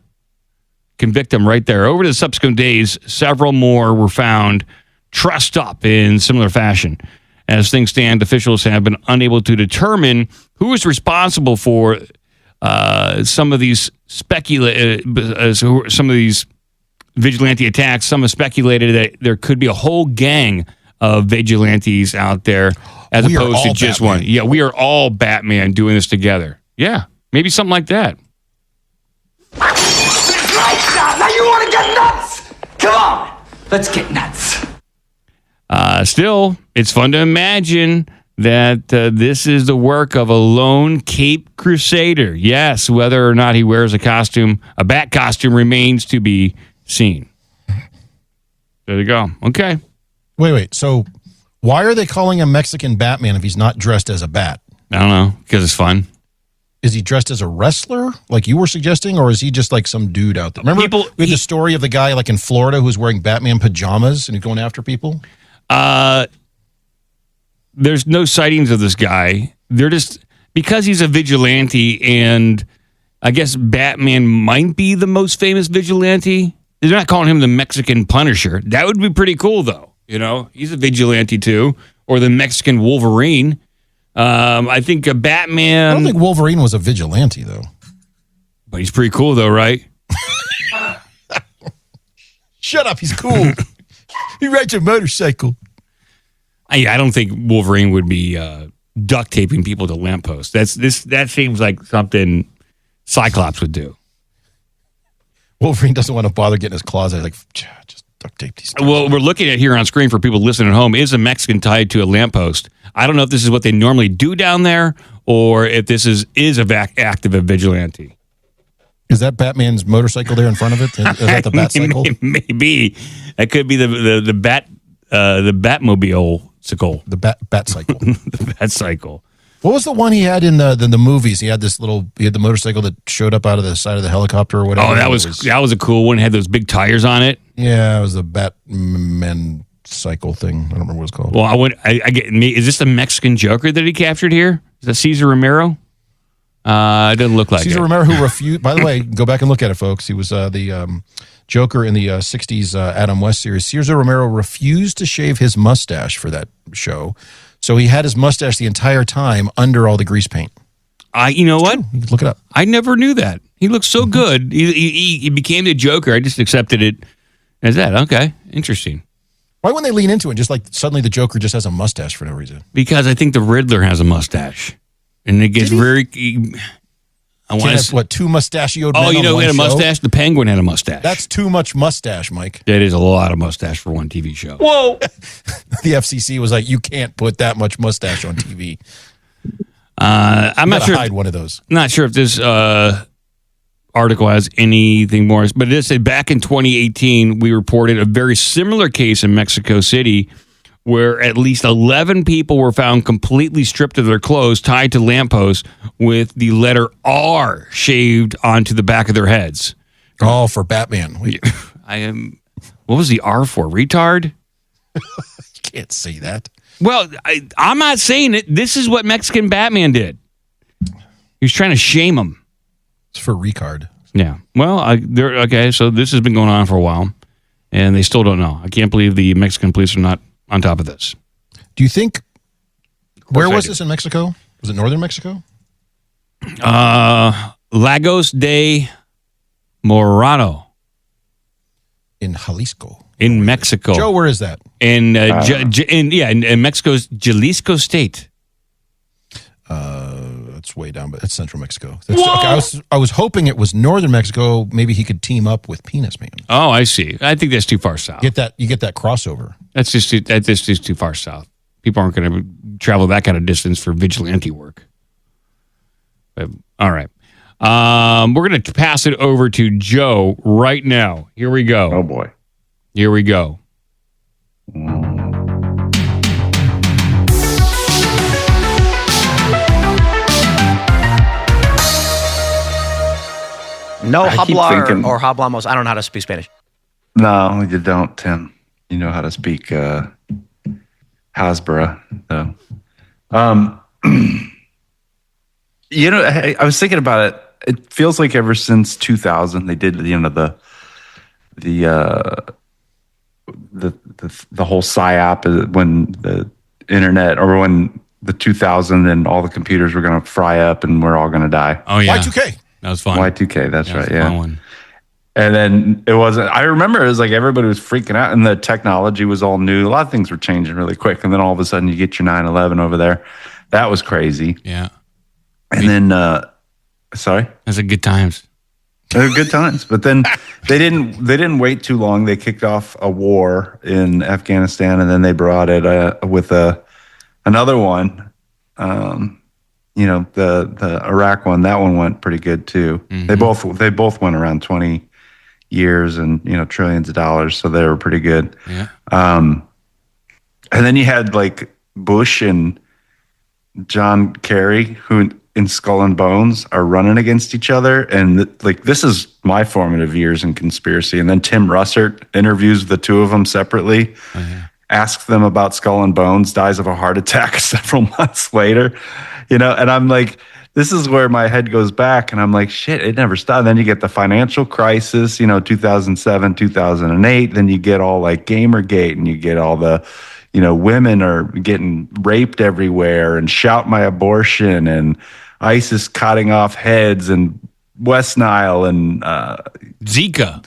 Convict him right there. Over the subsequent days, several more were found trussed up in similar fashion. As things stand, officials have been unable to determine who is responsible for some of these vigilante attacks, some have speculated that there could be a whole gang of vigilantes out there as opposed to just one. Yeah, we are all Batman doing this together. Yeah, maybe something like that. Now you want to get nuts? Come on, let's get nuts. Still, it's fun to imagine that this is the work of a lone Cape Crusader. Yes, whether or not he wears a bat costume remains to be seen. There you go. Okay. Wait. So why are they calling him Mexican Batman if he's not dressed as a bat? I don't know, because it's fun. Is he dressed as a wrestler, like you were suggesting, or is he just like some dude out there? Remember we had the story of the guy like in Florida who's wearing Batman pajamas and he's going after people? There's no sightings of this guy. They're just, because he's a vigilante, and I guess Batman might be the most famous vigilante. They're not calling him the Mexican Punisher. That would be pretty cool, though. You know, he's a vigilante too, or the Mexican Wolverine. I think a Batman. I don't think Wolverine was a vigilante, though. But he's pretty cool, though, right? Shut up. He's cool. He rides a motorcycle. I don't think Wolverine would be duct taping people to lampposts. That seems like something Cyclops would do. Wolverine doesn't want to bother getting his claws out. Like, just duct tape these guys. Well, we're looking at here on screen for people listening at home is a Mexican tied to a lamppost. I don't know if this is what they normally do down there or if this is a act of a vigilante. Is that Batman's motorcycle there in front of it? Is that the Batcycle? Maybe. That could be the Batmobile. The Batcycle. The Batcycle. What was the one he had in the movies? He had the motorcycle that showed up out of the side of the helicopter or whatever. Oh, that was a cool one. It had those big tires on it. Yeah, it was the Batman cycle thing. I don't remember what it's called. Well, is this the Mexican Joker that he captured here? Is that Cesar Romero? It doesn't look like Cesar Romero, who refused. By the way, go back and look at it, folks. He was the Joker in the 60s Adam West series. Cesar Romero refused to shave his mustache for that show. So he had his mustache the entire time under all the grease paint. You know what? You can look it up. I never knew that. He looked so good. He became the Joker. I just accepted it as that. Okay. Interesting. Why wouldn't they lean into it? Just like suddenly the Joker just has a mustache for no reason. Because I think the Riddler has a mustache. And it gets very... I want to... What, two mustachioed men Oh, you know who had a mustache? The Penguin had a mustache. That's too much mustache, Mike. That is a lot of mustache for one TV show. Whoa! The FCC was like, you can't put that much mustache on TV. I'm not sure. Hide one of those. Not sure if this article has anything more, but it said back in 2018, we reported a very similar case in Mexico City where at least 11 people were found completely stripped of their clothes, tied to lampposts with the letter R shaved onto the back of their heads. Oh, for Batman. What was the R for? Retard? You can't say that. Well, I'm not saying it. This is what Mexican Batman did. He was trying to shame him. It's for Ricard. Yeah. Well, okay, so this has been going on for a while, and they still don't know. I can't believe the Mexican police are not on top of this. Do you think... Where was this in Mexico? Was it northern Mexico? Lagos de Moreno. In Jalisco. In Mexico. Joe, where is that? In Mexico's Jalisco state. That's way down, but it's central Mexico. Okay, I was hoping it was northern Mexico. Maybe he could team up with Penis Man. Oh, I see. I think that's too far south. You get that crossover. That's just too far south. People aren't going to travel that kind of distance for vigilante work. But, all right. We're going to pass it over to Joe right now. Here we go. Oh, boy. Here we go. No hablar or hablamos. I don't know how to speak Spanish. No, you don't, Tim. You know how to speak Hasbara, though. You know, I was thinking about it. It feels like ever since 2000, they did, you know, the whole PSYOP when the internet or when the 2000 and all the computers were going to fry up and we're all going to die. Oh yeah, Y2K. That was fun. Y2K, that's right. Yeah. Fun one. And then it wasn't. I remember it was like everybody was freaking out, and the technology was all new. A lot of things were changing really quick, and then all of a sudden you get your 9/11 over there. That was crazy. Yeah. And then, sorry, those are good times. They were good times, but then they didn't wait too long. They kicked off a war in Afghanistan, and then they brought it with another one. The Iraq one. That one went pretty good too. Mm-hmm. They both went around 20 years and trillions of dollars, so they were pretty good. Yeah. And then you had like Bush and John Kerry, who in Skull and Bones are running against each other, and this is my formative years in conspiracy. And then Tim Russert interviews the two of them separately, asks them about Skull and Bones, dies of a heart attack several months later. And I'm like, this is where my head goes back, and I'm like, shit, it never stopped. And then you get the financial crisis, 2007, 2008. Then you get all like Gamergate, and you get all the, women are getting raped everywhere, and shout my abortion, and ISIS cutting off heads, and West Nile, and Zika,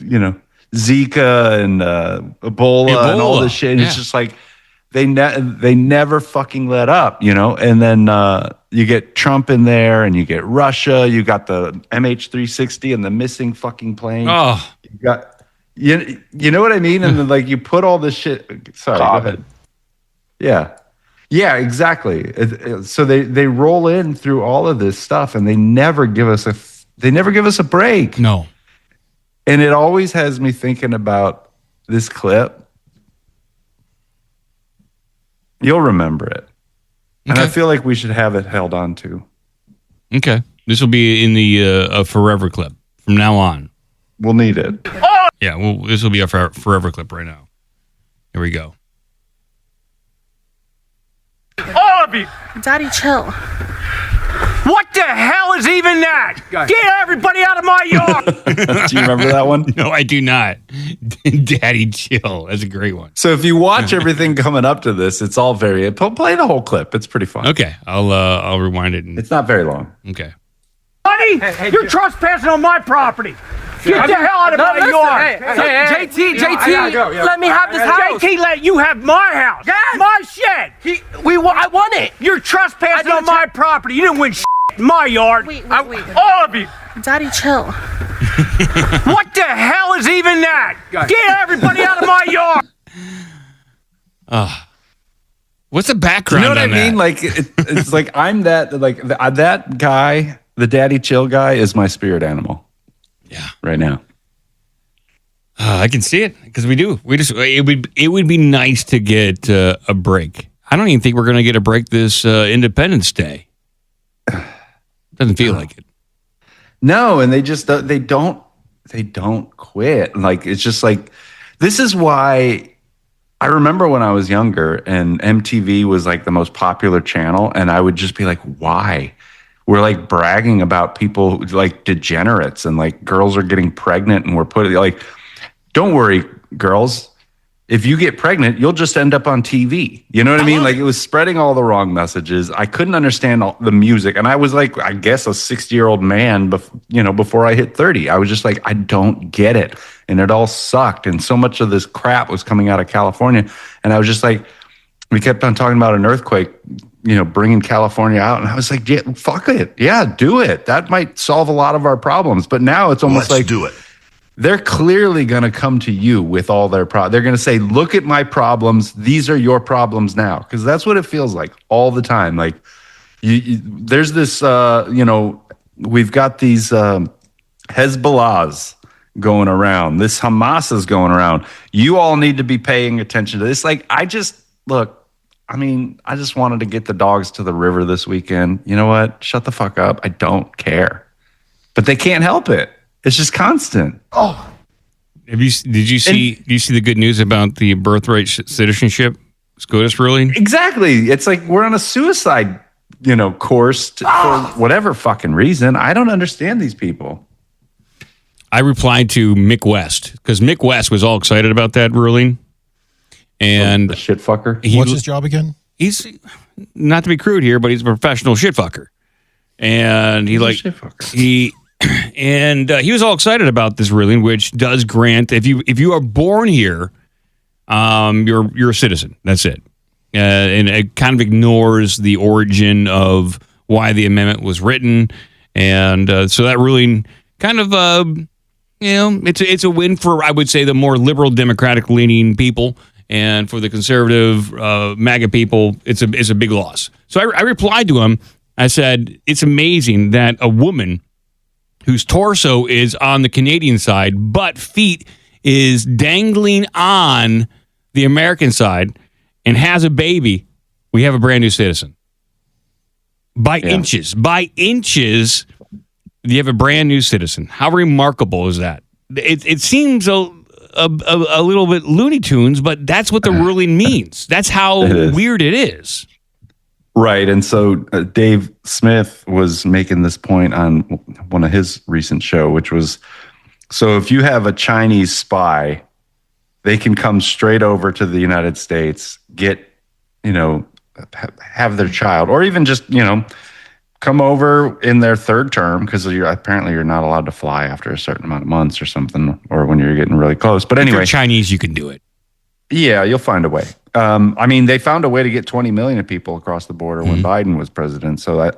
Zika, and Ebola, and all this shit. And it's just like they never fucking let up, And then you get Trump in there, and you get Russia. You got the MH360 and the missing fucking plane. Oh, you got you know what I mean? And then like you put all this shit. Sorry, go ahead. Yeah, exactly. So they roll in through all of this stuff, and they never give us a break. No. And it always has me thinking about this clip. You'll remember it. And I feel like we should have it held on to. Okay. This will be in the a forever clip from now on. We'll need it. Oh! Yeah, this will be a forever clip right now. Here we go. All of you! Daddy, chill. What the hell is even that? Get everybody out of my yard! Do you remember that one? No, I do not. Daddy, chill. That's a great one. So if you watch everything coming up to this, it's all very... Play the whole clip. It's pretty fun. Okay, I'll rewind it. It's not very long. Okay. Buddy, you're trespassing on my property. Get the hell out of my yard. JT, let me have this house. JT let you have my house. Yes. My shed. I want it. You're trespassing on my property. You didn't win in my yard. Wait. All of you. Daddy, chill. What the hell is even that? Get everybody out of my yard. What's the background? You know what I mean? Like it's like I'm that that guy. The daddy chill guy is my spirit animal. Yeah, right now. I can see it because it would be nice to get a break. I don't even think we're going to get a break this Independence Day. Doesn't feel like it. No, and they don't quit. Like it's just like this is why I remember when I was younger and MTV was like the most popular channel, and I would just be like, why? We're like bragging about people like degenerates, and like girls are getting pregnant, and we're putting like, don't worry, girls. If you get pregnant, you'll just end up on TV. You know what I mean? Like it was spreading all the wrong messages. I couldn't understand the music. And I was like, I guess a 60-year-old man, before I hit 30, I was just like, I don't get it. And it all sucked. And so much of this crap was coming out of California. And I was just like, we kept on talking about an earthquake, bringing California out. And I was like, yeah, fuck it. Yeah, do it. That might solve a lot of our problems. But now it's almost like, do it. They're clearly going to come to you with all their problems. They're going to say, look at my problems. These are your problems now. Because that's what it feels like all the time. Like there's this, we've got these Hezbollahs going around. This Hamas is going around. You all need to be paying attention to this. Like, I just wanted to get the dogs to the river this weekend. You know what? Shut the fuck up. I don't care. But they can't help it. It's just constant. Oh, did you see the good news about the birthright citizenship SCOTUS ruling? Exactly. It's like we're on a suicide, course for whatever fucking reason. I don't understand these people. I replied to Mick West because Mick West was all excited about that ruling, and the shit fucker. What's his job again? he's not to be crude here, but he's a professional shitfucker. And he was all excited about this ruling, which does grant if you are born here, you're a citizen. That's it. And it kind of ignores the origin of why the amendment was written, and so that ruling kind of it's a win for, I would say, the more liberal Democratic leaning people, and for the conservative MAGA people, it's a big loss. So I replied to him. I said, it's amazing that a woman whose torso is on the Canadian side, but feet is dangling on the American side and has a baby, we have a brand new citizen. By inches, you have a brand new citizen. How remarkable is that? It seems a little bit Looney Tunes, but that's what the ruling means. That's how weird it is. Right. And so Dave Smith was making this point on one of his recent show, which was, so if you have a Chinese spy, they can come straight over to the United States, get, have their child, or even just, come over in their third term, because apparently you're not allowed to fly after a certain amount of months or something, or when you're getting really close. But anyway, if you're Chinese, you can do it. Yeah, you'll find a way. They found a way to get 20 million people across the border when Biden was president. So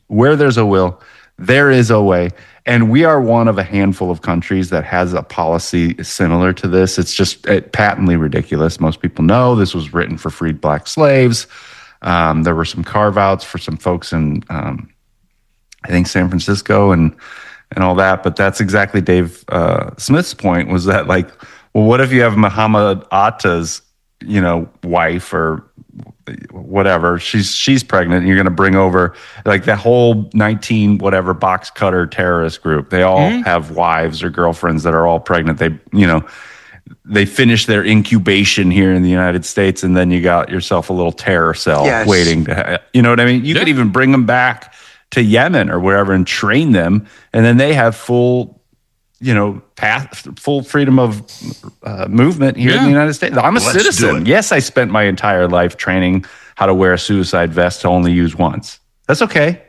where there's a will, there is a way. And we are one of a handful of countries that has a policy similar to this. It's just patently ridiculous. Most people know this was written for freed black slaves. There were some carve-outs for some folks in, I think, San Francisco and all that. But that's exactly Dave Smith's point, was that, like, well, what if you have Muhammad Atta's, wife or whatever, she's pregnant, and you're going to bring over, like, that whole 19 whatever box cutter terrorist group. They all have wives or girlfriends that are all pregnant. They finish their incubation here in the United States, and then you got yourself a little terror cell waiting to, you know what I mean? You could even bring them back to Yemen or wherever and train them, and then they have full freedom of movement here in the United States. I'm a citizen. Yes, I spent my entire life training how to wear a suicide vest to only use once. That's okay.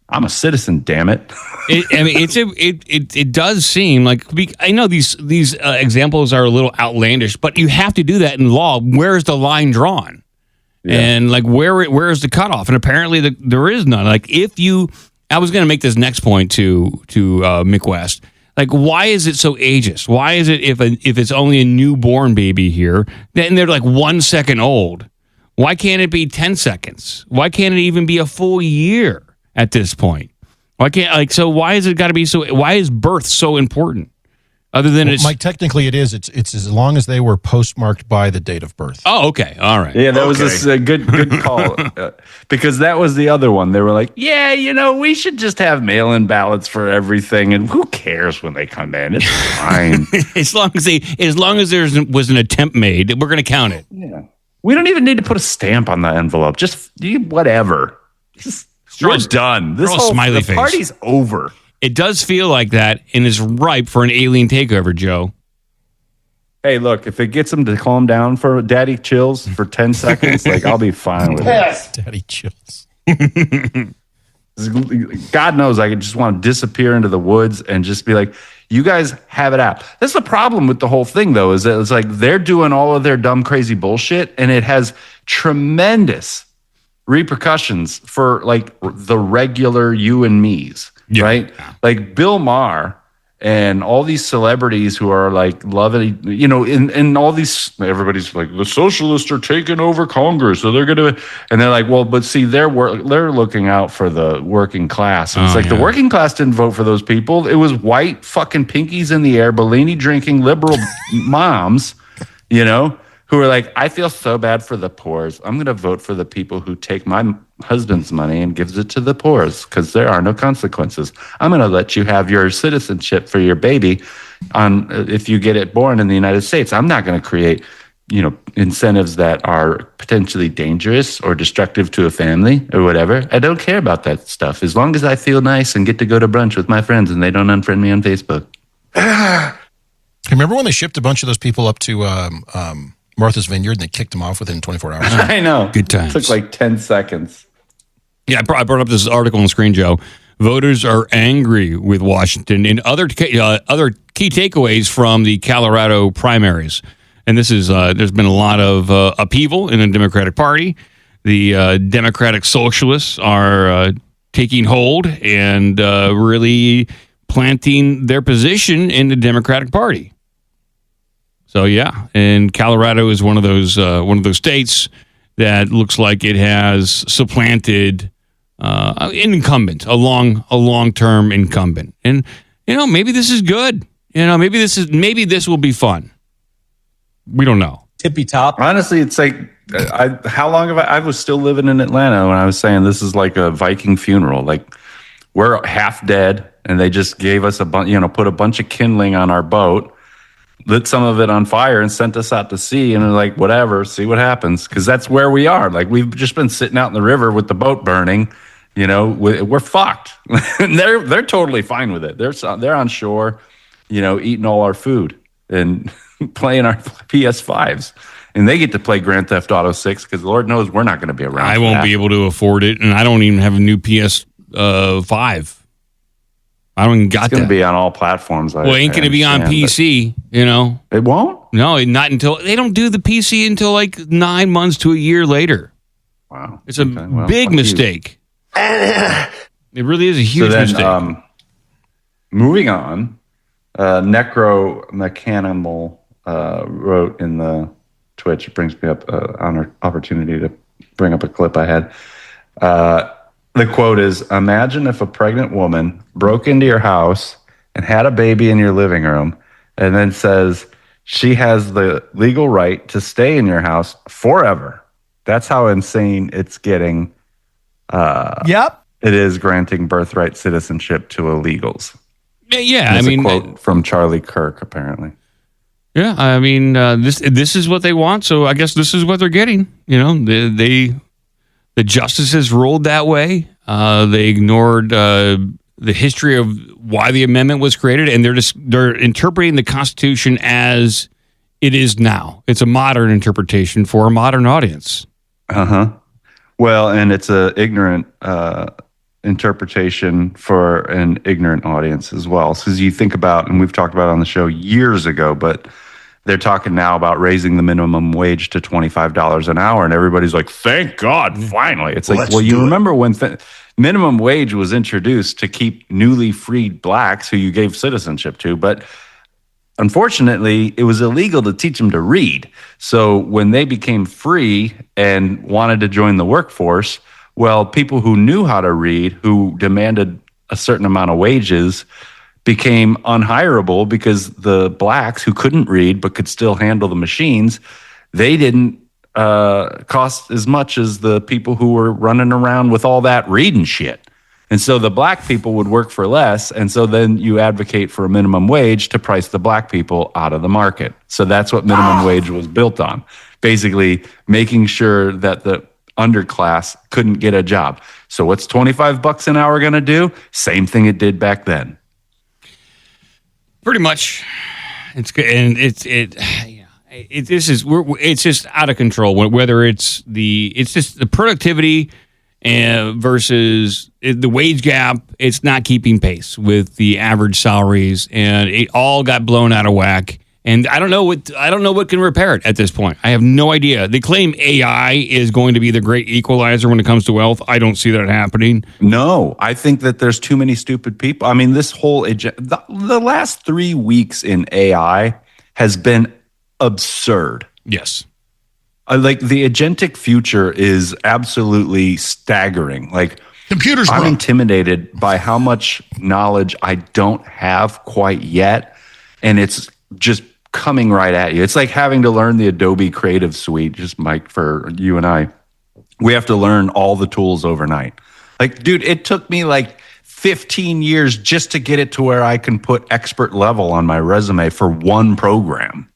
I'm a citizen, damn it. It does seem like, I know these examples are a little outlandish, but you have to do that in law. Where's the line drawn? Yeah. And like, where is the cutoff? And apparently there is none. Like, I was going to make this next point to Mick West. Like, why is it so ageist? Why is it if it's only a newborn baby here, then they're like 1 second old? Why can't it be 10 seconds? Why can't it even be a full year at this point? Why can't, so why is it got to be so, why is birth so important? Other than Mike, technically it is. It's as long as they were postmarked by the date of birth. Oh, okay. All right. Yeah, that was a good call. Because that was the other one. They were like, we should just have mail-in ballots for everything, and who cares when they come in? It's fine. as long as there was an attempt made, we're going to count it. Yeah. We don't even need to put a stamp on the envelope. Just whatever. We're done. This whole smiley face. The party's over. It does feel like that, and is ripe for an alien takeover, Joe. Hey, look, if it gets them to calm down for daddy chills for 10 seconds, like, I'll be fine with it. Daddy chills. God knows I just want to disappear into the woods and just be like, you guys have it out. That's the problem with the whole thing, though, is that it's like they're doing all of their dumb, crazy bullshit, and it has tremendous repercussions for, like, the regular you and me's. Yeah. Right? Like Bill Maher and all these celebrities who are like loving, and all these, everybody's like, the socialists are taking over Congress, so they're going to, and they're like, well, but see, they're looking out for the working class. And it's the working class didn't vote for those people. It was white fucking pinkies in the air, Bellini drinking liberal moms, who are like, I feel so bad for the poors. I'm going to vote for the people who take my husband's money and gives it to the poors because there are no consequences. I'm going to let you have your citizenship for your baby if you get it born in the United States. I'm not going to create, incentives that are potentially dangerous or destructive to a family or whatever. I don't care about that stuff as long as I feel nice and get to go to brunch with my friends and they don't unfriend me on Facebook. Remember when they shipped a bunch of those people up to Martha's Vineyard, and they kicked him off within 24 hours. I know. Good times. It took like 10 seconds. Yeah, I brought up this article on the screen, Joe. Voters are angry with Washington and other key takeaways from the Colorado primaries. And this is there's been a lot of upheaval in the Democratic Party. The Democratic Socialists are taking hold and really planting their position in the Democratic Party. So yeah, and Colorado is one of those states that looks like it has supplanted an incumbent, a long-term incumbent. And maybe this is good. Maybe this will be fun. We don't know. Tippy top. Honestly, it's like how long have I was still living in Atlanta when I was saying this is like a Viking funeral. Like we're half dead, and they just gave us put a bunch of kindling on our boat, lit some of it on fire, and sent us out to sea. And they're like, whatever, see what happens, because that's where we are. Like we've just been sitting out in the river with the boat burning. We're fucked. And they're totally fine with it. They're on shore, eating all our food and playing our PS5s. And they get to play Grand Theft Auto 6 because Lord knows we're not going to be around. I won't be able to afford it, and I don't even have a new PS5. I don't even got that. It's going to be on all platforms. Well, it ain't going to be on PC, It won't? No, not until... They don't do the PC until like 9 months to a year later. Wow. It's a big mistake. It really is a huge mistake. Moving on, Necro Mechanimal wrote in the Twitch. It brings me up an opportunity to bring up a clip I had. The quote is, imagine if a pregnant woman broke into your house and had a baby in your living room and then says she has the legal right to stay in your house forever. That's how insane it's getting. Yep. It is granting birthright citizenship to illegals. Yeah, There's a quote from Charlie Kirk, apparently. Yeah, I mean, this is what they want, so I guess this is what they're getting. The justices ruled that way. They ignored the history of why the amendment was created, and they're interpreting the Constitution as it is now. It's a modern interpretation for a modern audience. Well, and it's a ignorant interpretation for an ignorant audience as well. Because you think about, and we've talked about it on the show years ago, but they're talking now about raising the minimum wage to $25 an hour, and everybody's like, thank God, finally. It's like, well, you remember when minimum wage was introduced to keep newly freed blacks who you gave citizenship to, but unfortunately, it was illegal to teach them to read. So when they became free and wanted to join the workforce, well, people who knew how to read, who demanded a certain amount of wages, became unhireable because the blacks who couldn't read but could still handle the machines, they didn't cost as much as the people who were running around with all that reading shit. And so the black people would work for less. And so then you advocate for a minimum wage to price the black people out of the market. So that's what minimum wage was built on. Basically making sure that the underclass couldn't get a job. So what's $25 an hour going to do? Same thing it did back then. Pretty much. It's good. And it's just out of control. Whether it's just the productivity versus the wage gap, it's not keeping pace with the average salaries, and it all got blown out of whack. And I don't know what can repair it at this point. I have no idea. They claim AI is going to be the great equalizer when it comes to wealth. I don't see that happening. No, I think that there's too many stupid people. I mean, this whole the last 3 weeks in AI has been absurd. Yes. Like the agentic future is absolutely staggering. Like computers, I'm intimidated by how much knowledge I don't have quite yet, and it's just coming right at you. It's like having to learn the Adobe Creative Suite. Just Mike, for you and I, we have to learn all the tools overnight. Like, dude, it took me like 15 years just to get it to where I can put expert level on my resume for one program.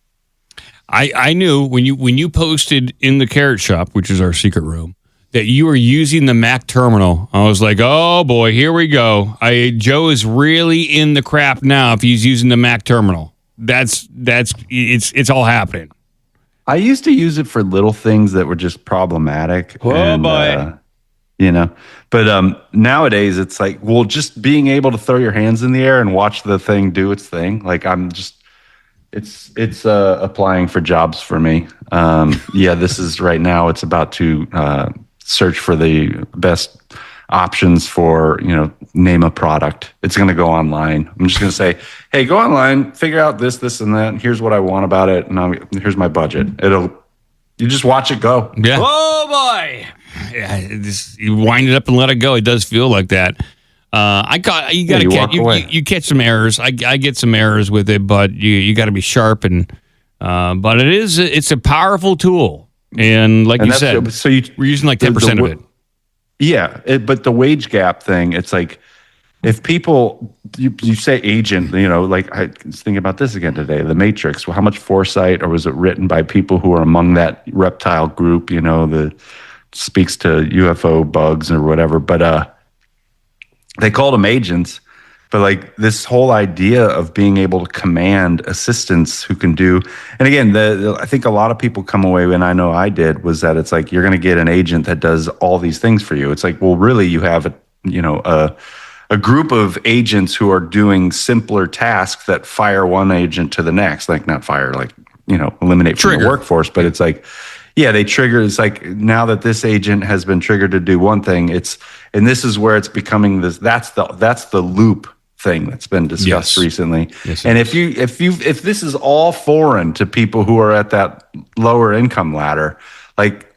I knew when you posted in the Carrot Shop, which is our secret room, that you were using the Mac terminal. I was like, oh boy, here we go. Joe is really in the crap now if he's using the Mac terminal. It's all happening. I used to use it for little things that were just problematic. Oh, boy. But nowadays it's like, well, just being able to throw your hands in the air and watch the thing do its thing. Like it's applying for jobs for me. This is right now. It's about to search for the best options for, name a product. It's going to go online. I'm just going to say, hey, go online, figure out this, and that. And here's what I want about it. And here's my budget. You just watch it go. Yeah. Oh boy. Yeah. You wind it up and let it go. It does feel like that. You catch some errors. I get some errors with it, but you got to be sharp but it's a powerful tool. And like you said, so we're using like 10% of it. Yeah, but the wage gap thing, it's like if people, you say agent, like I was thinking about this again today, The Matrix. Well, how much foresight, or was it written by people who are among that reptile group, that speaks to UFO bugs or whatever? But they called them agents. But like this whole idea of being able to command assistants who can do, and again, I think a lot of people come away, and I know I did, was that it's like you're going to get an agent that does all these things for you. It's like, well, really, you have a group of agents who are doing simpler tasks that fire one agent to the next, like not fire, like eliminate from the workforce, but it's like, yeah, they trigger. It's like now that this agent has been triggered to do one thing, and this is where it's becoming this. That's the loop thing that's been discussed recently. Yes, and if this is all foreign to people who are at that lower income ladder, like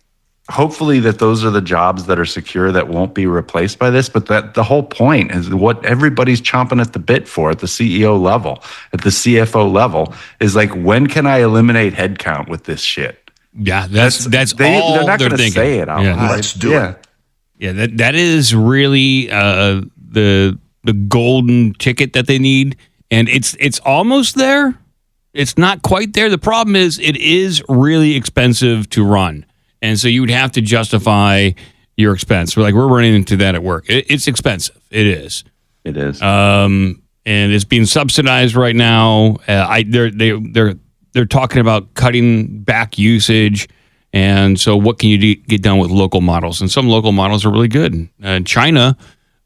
hopefully that those are the jobs that are secure that won't be replaced by this. But that the whole point is what everybody's chomping at the bit for at the CEO level, at the CFO level, is like, when can I eliminate headcount with this shit? Yeah, that's all they're not going to thinking. say it out loud. Let's do it. Yeah, that is really the golden ticket that they need, and it's almost there. It's not quite there. The problem is it is really expensive to run, and so you would have to justify your expense. We're running into that at work. It's expensive. It is. It is. And it's being subsidized right now. They're talking about cutting back usage. And so what can you get done with local models? And some local models are really good. China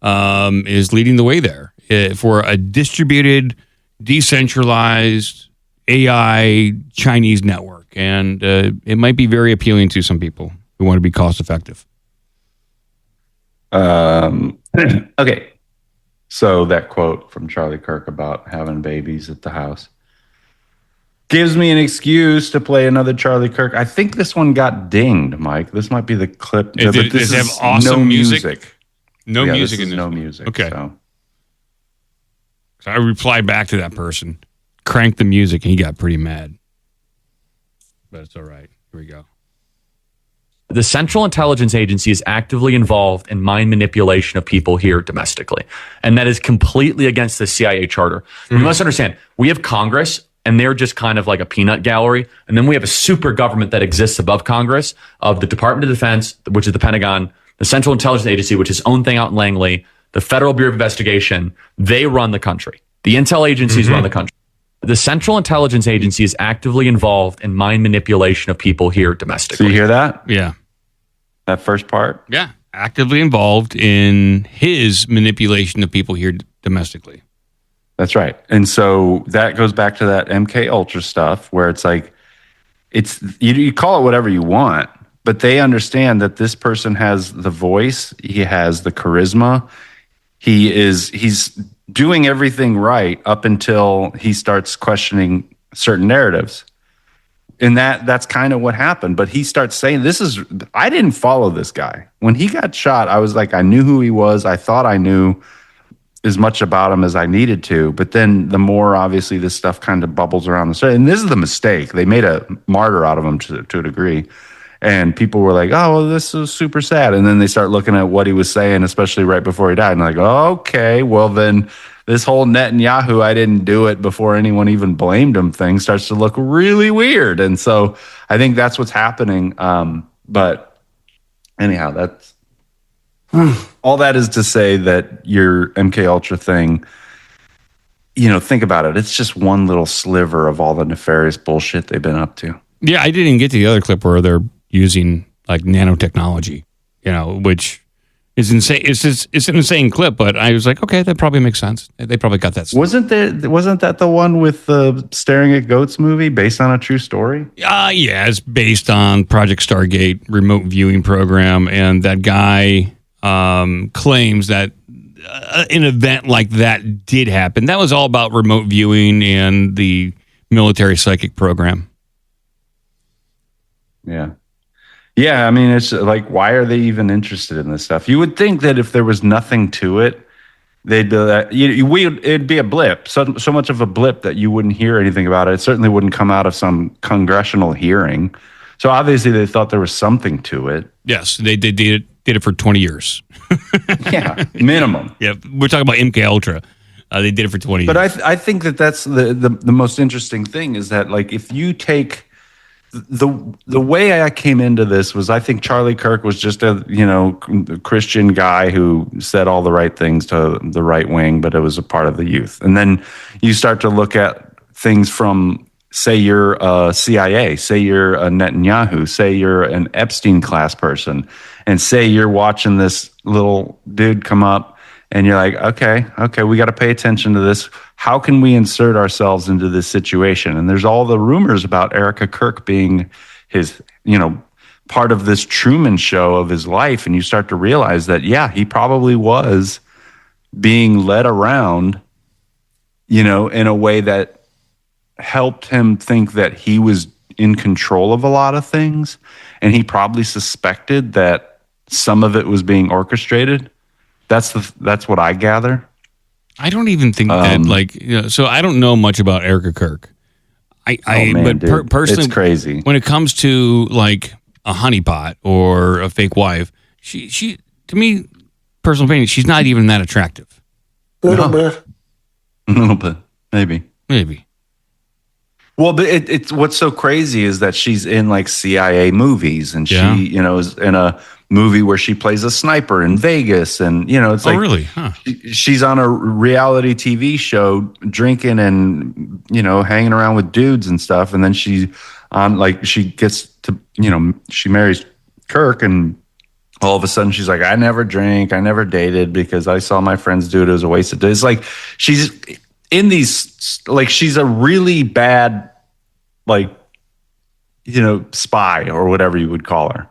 is leading the way there for a distributed, decentralized AI Chinese network. And it might be very appealing to some people who want to be cost effective. Okay. So that quote from Charlie Kirk about having babies at the house gives me an excuse to play another Charlie Kirk. I think this one got dinged, Mike. This might be the clip. Does it have awesome music? No Yeah, music this in is this no one. music. Okay. So. I replied back to that person, cranked the music, and he got pretty mad. But it's all right. Here we go. The Central Intelligence Agency is actively involved in mind manipulation of people here domestically. And that is completely against the CIA charter. You must understand, we have Congress, and they're just kind of like a peanut gallery. And then we have a super government that exists above Congress of the Department of Defense, which is the Pentagon, the Central Intelligence Agency, which is its own thing out in Langley, the Federal Bureau of Investigation. They run the country. The intel agencies run the country. The Central Intelligence Agency is actively involved in mind manipulation of people here domestically. So you hear that? Yeah. That first part? Yeah. Actively involved in his manipulation of people here domestically. That's right. And so that goes back to that MK Ultra stuff where it's like, it's you call it whatever you want, but they understand that this person has the voice, he has the charisma, he's doing everything right up until he starts questioning certain narratives. And that's kind of what happened. But he starts saying, I didn't follow this guy. When he got shot, I was like, I knew who he was. I thought I knew as much about him as I needed to. But then the more obviously this stuff kind of bubbles around the story. And this is the mistake. They made a martyr out of him to a degree. And people were like, oh, well, this is super sad. And then they start looking at what he was saying, especially right before he died. And like, okay, well then this whole Netanyahu, I didn't do it before anyone even blamed him thing starts to look really weird. And so I think that's what's happening. But anyhow, that's all that is to say that your MK Ultra thing, think about it. It's just one little sliver of all the nefarious bullshit they've been up to. Yeah, I didn't get to the other clip where they're using like nanotechnology, which is insane. It's an insane clip, but I was like, okay, that probably makes sense. They probably got that. Wasn't that the one with the Staring at Goats movie based on a true story? Yeah, it's based on Project Stargate remote viewing program, and that guy claims that an event like that did happen. That was all about remote viewing and the military psychic program. Yeah. Yeah, I mean, it's like, why are they even interested in this stuff? You would think that if there was nothing to it, they'd do that. It'd be a blip, so much of a blip that you wouldn't hear anything about it. It certainly wouldn't come out of some congressional hearing. So obviously they thought there was something to it. Yes, they did it for 20 years. Yeah, minimum. Yeah, we're talking about MK Ultra. They did it for 20 years. But I think that's the most interesting thing is that, like, if you take the way I came into this was, I think Charlie Kirk was just a Christian guy who said all the right things to the right wing, but it was a part of the youth. And then you start to look at things from, say you're a CIA, say you're a Netanyahu, say you're an Epstein class person, and say you're watching this little dude come up and you're like, okay, we got to pay attention to this. How can we insert ourselves into this situation? And there's all the rumors about Erica Kirk being his, part of this Truman Show of his life. And you start to realize that, yeah, he probably was being led around, in a way that helped him think that he was in control of a lot of things. And he probably suspected that some of it was being orchestrated. That's what I gather. I don't even think that, so I don't know much about Erica Kirk. Personally, it's crazy. When it comes to like a honeypot or a fake wife, she to me, personal opinion, she's not even that attractive. A little bit, maybe. Well, but it's what's so crazy is that she's in like CIA movies, and she, is in a movie where she plays a sniper in Vegas, and it's like, really? Huh. She's on a reality TV show, drinking and hanging around with dudes and stuff, and then she gets to she marries Kirk, and all of a sudden she's like, I never drink, I never dated because I saw my friends do it. It was a waste of time. It's like she's in these, like, she's a really bad, spy or whatever you would call her.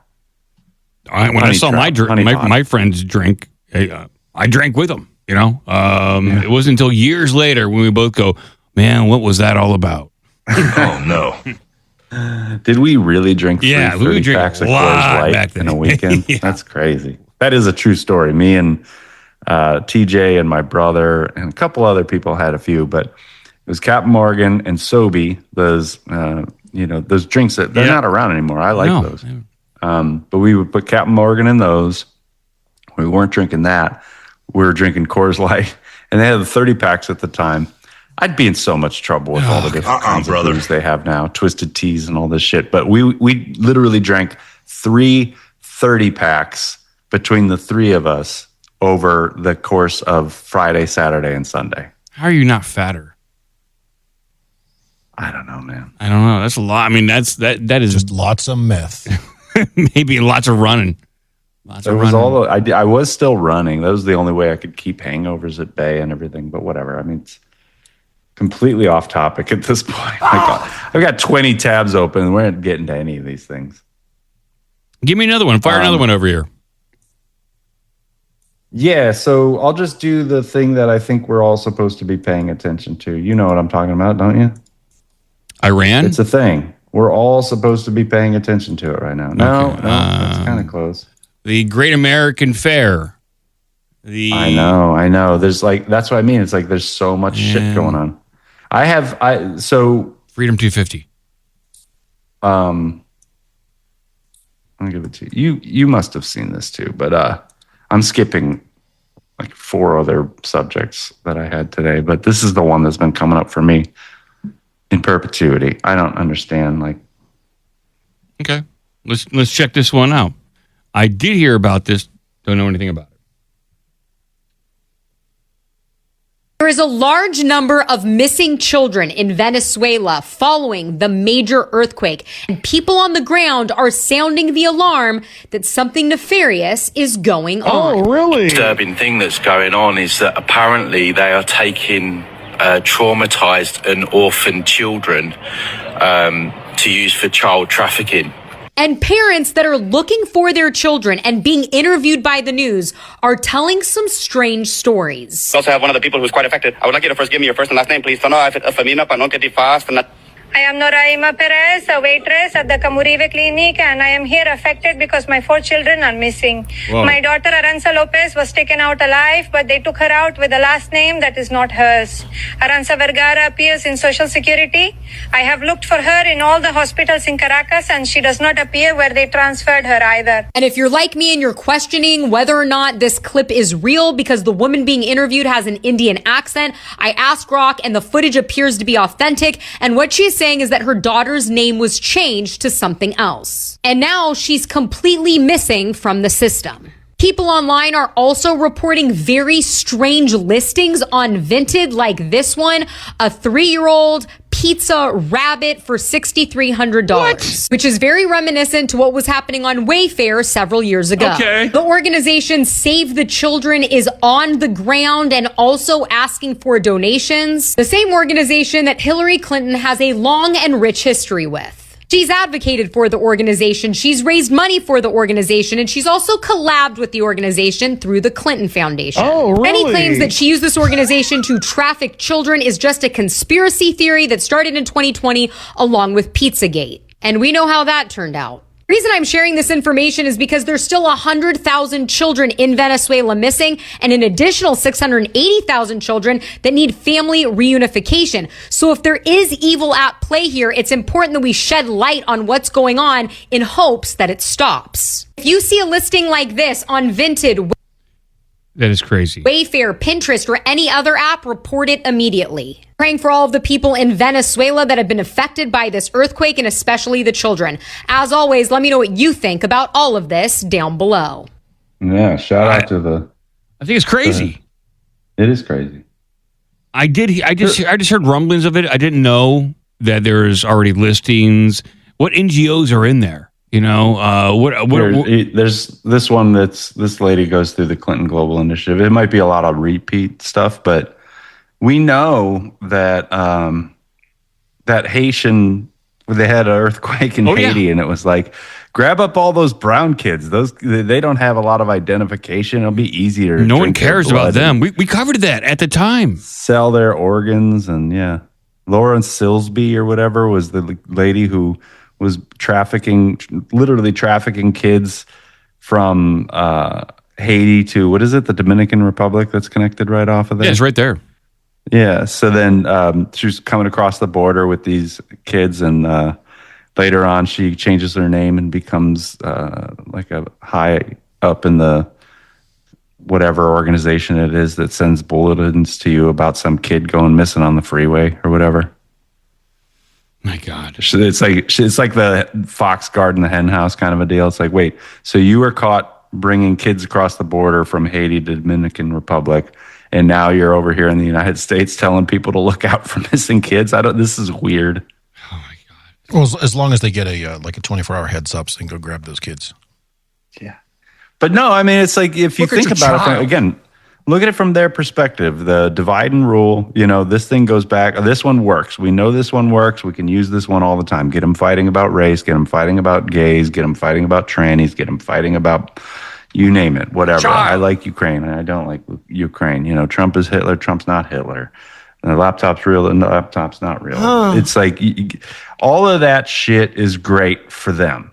When I saw my friends drink, I drank with them. It wasn't until years later when we both go, man, what was that all about? Oh no! Did we really drink 30 packs of Coors Light in a weekend? Yeah. That's crazy. That is a true story. Me and TJ and my brother and a couple other people had a few, but it was Captain Morgan and Sobe. Those those drinks that they're not around anymore. I like those. But we would put Captain Morgan in those. We weren't drinking that. We were drinking Coors Light, and they had the 30 packs at the time. I'd be in so much trouble with all the different kinds of booze they have now, Twisted Teas and all this shit. But we literally drank 3 30 packs between the three of us over the course of Friday, Saturday, and Sunday. How are you not fatter? I don't know, man. I don't know. That's a lot. I mean, that is just lots of meth. Maybe lots of running. I was still running. That was the only way I could keep hangovers at bay and everything. But whatever. I mean, it's completely off topic at this point. I've got 20 tabs open. We're not getting to any of these things. Give me another one. Fire another one over here. Yeah, so I'll just do the thing that I think we're all supposed to be paying attention to. You know what I'm talking about, don't you? Iran? It's a thing. We're all supposed to be paying attention to it right now. No, that's kind of close. The Great American Fair. I know. There's that's what I mean. It's like there's so much shit going on. Freedom 250. I'll give it to you. You must have seen this too, but I'm skipping like 4 other subjects that I had today, but this is the one that's been coming up for me in perpetuity. I don't understand. Okay, let's check this one out. I did hear about this. Don't know anything about There is a large number of missing children in Venezuela following the major earthquake, and people on the ground are sounding the alarm that something nefarious is going on. Oh, really? The disturbing thing that's going on is that apparently they are taking traumatized and orphaned children to use for child trafficking. And parents that are looking for their children and being interviewed by the news are telling some strange stories. We also have one of the people who's quite affected. I would like you to first give me your first and last name, please. I am Noraima Perez, a waitress at the Camurive Clinic, and I am here affected because my 4 children are missing. Whoa. My daughter Aranza Lopez was taken out alive, but they took her out with a last name that is not hers. Aranza Vergara appears in Social Security. I have looked for her in all the hospitals in Caracas, and she does not appear where they transferred her either. And if you're like me and you're questioning whether or not this clip is real because the woman being interviewed has an Indian accent, I asked Grok, and the footage appears to be authentic, and what she's saying is that her daughter's name was changed to something else. And now she's completely missing from the system. People online are also reporting very strange listings on Vinted, like this one, a 3-year-old pizza rabbit for $6,300, which is very reminiscent to what was happening on Wayfair several years ago. Okay. The organization Save the Children is on the ground and also asking for donations, the same organization that Hillary Clinton has a long and rich history with. She's advocated for the organization, she's raised money for the organization, and she's also collabed with the organization through the Clinton Foundation. Oh, really? Any claims that she used this organization to traffic children is just a conspiracy theory that started in 2020 along with Pizzagate. And we know how that turned out. The reason I'm sharing this information is because there's still 100,000 children in Venezuela missing and an additional 680,000 children that need family reunification. So if there is evil at play here, it's important that we shed light on what's going on in hopes that it stops. If you see a listing like this on Vinted, that is crazy. Wayfair, Pinterest, or any other app, report it immediately. Praying for all of the people in Venezuela that have been affected by this earthquake, and especially the children. As always, let me know what you think about all of this down below. Yeah, shout out to the... I think it's crazy. It is crazy. I just heard rumblings of it. I didn't know that there's already listings. What NGOs are in there? You know, there's this one this lady goes through the Clinton Global Initiative. It might be a lot of repeat stuff, but we know that that Haitian, they had an earthquake in Haiti, and it was like, grab up all those brown kids. They don't have a lot of identification. It'll be easier. No one cares about them. We covered that at the time. Sell their organs, and yeah, Lauren Silsby or whatever was the lady who was literally trafficking kids from Haiti to, what is it, the Dominican Republic that's connected right off of there? Yeah, it's right there. Yeah, so then she was coming across the border with these kids, and later on she changes her name and becomes like a high up in the whatever organization it is that sends bulletins to you about some kid going missing on the freeway or whatever. My God. It's like the fox guard in the hen house kind of a deal. It's like, wait, so you were caught bringing kids across the border from Haiti to Dominican Republic, and now you're over here in the United States telling people to look out for missing kids? This is weird. Oh my God. Well, as long as they get a 24-hour heads up, so they can go grab those kids. Yeah. But no, I mean, it's like, if you think about it, again, look at it from their perspective, the divide and rule, this thing goes back. This one works. We know this one works. We can use this one all the time. Get them fighting about race, get them fighting about gays, get them fighting about trannies, get them fighting about, you name it, whatever. Sure. I like Ukraine and I don't like Ukraine. Trump is Hitler. Trump's not Hitler. And the laptop's real and the laptop's not real. Huh. It's like all of that shit is great for them,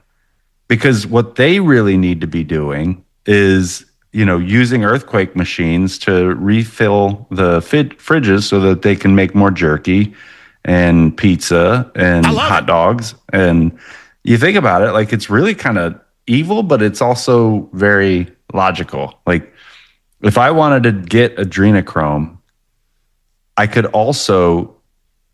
because what they really need to be doing is using earthquake machines to refill the fridges so that they can make more jerky and pizza and hot dogs. And you think about it, like, it's really kind of evil, but it's also very logical. Like, if I wanted to get adrenochrome, I could also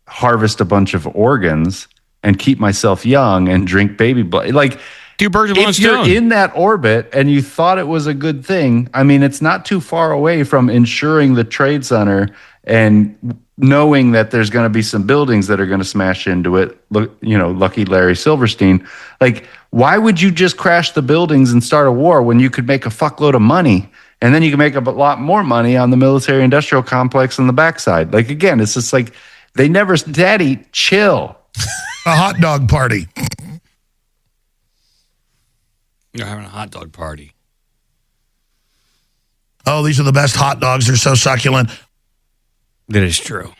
harvest a bunch of organs and keep myself young and drink baby blood. Like, Two birds with one if you're stone. in that orbit and you thought it was a good thing, I mean, it's not too far away from insuring the trade center and knowing that there's going to be some buildings that are going to smash into it. Look, lucky Larry Silverstein. Like, why would you just crash the buildings and start a war when you could make a fuckload of money? And then you can make a lot more money on the military industrial complex on the backside. Like, again, it's just like they never, Daddy, chill. A hot dog party. You're having a hot dog party. Oh, these are the best hot dogs. They're so succulent. That is true.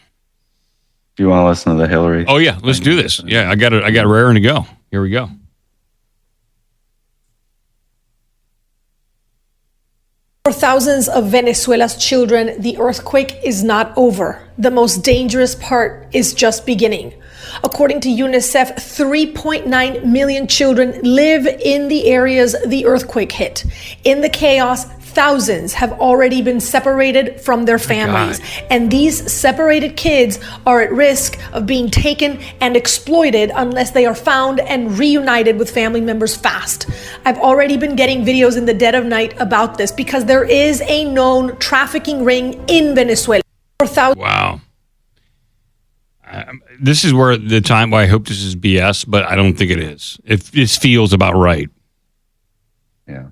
Do you want to listen to the Hillary? Oh, yeah. Let's do this. Yeah, I got it raring to go. Here we go. For thousands of Venezuela's children, the earthquake is not over. The most dangerous part is just beginning. According to UNICEF, 3.9 million children live in the areas the earthquake hit. In the chaos, thousands have already been separated from their families. And these separated kids are at risk of being taken and exploited unless they are found and reunited with family members fast. I've already been getting videos in the dead of night about this because there is a known trafficking ring in Venezuela. Wow. This is where the time why I hope this is BS, but I don't think it is. It feels about right. Yeah.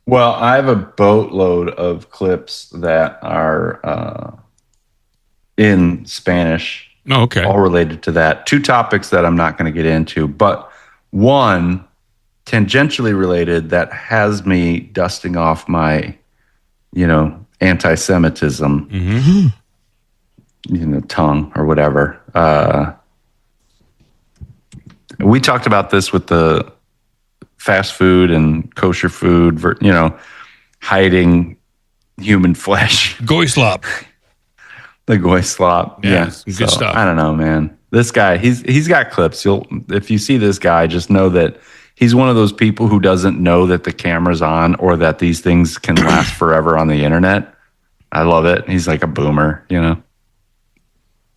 Well, I have a boatload of clips that are in Spanish. Oh, okay. All related to that. Two topics that I'm not going to get into, but one tangentially related that has me dusting off my, anti-Semitism. Mm-hmm. Tongue or whatever. We talked about this with the fast food and kosher food, hiding human flesh. Goy slop. The goy slop. Yeah. Good stuff. I don't know, man. This guy, he's got clips. If you see this guy, just know that he's one of those people who doesn't know that the camera's on or that these things can last forever on the internet. I love it. He's like a boomer,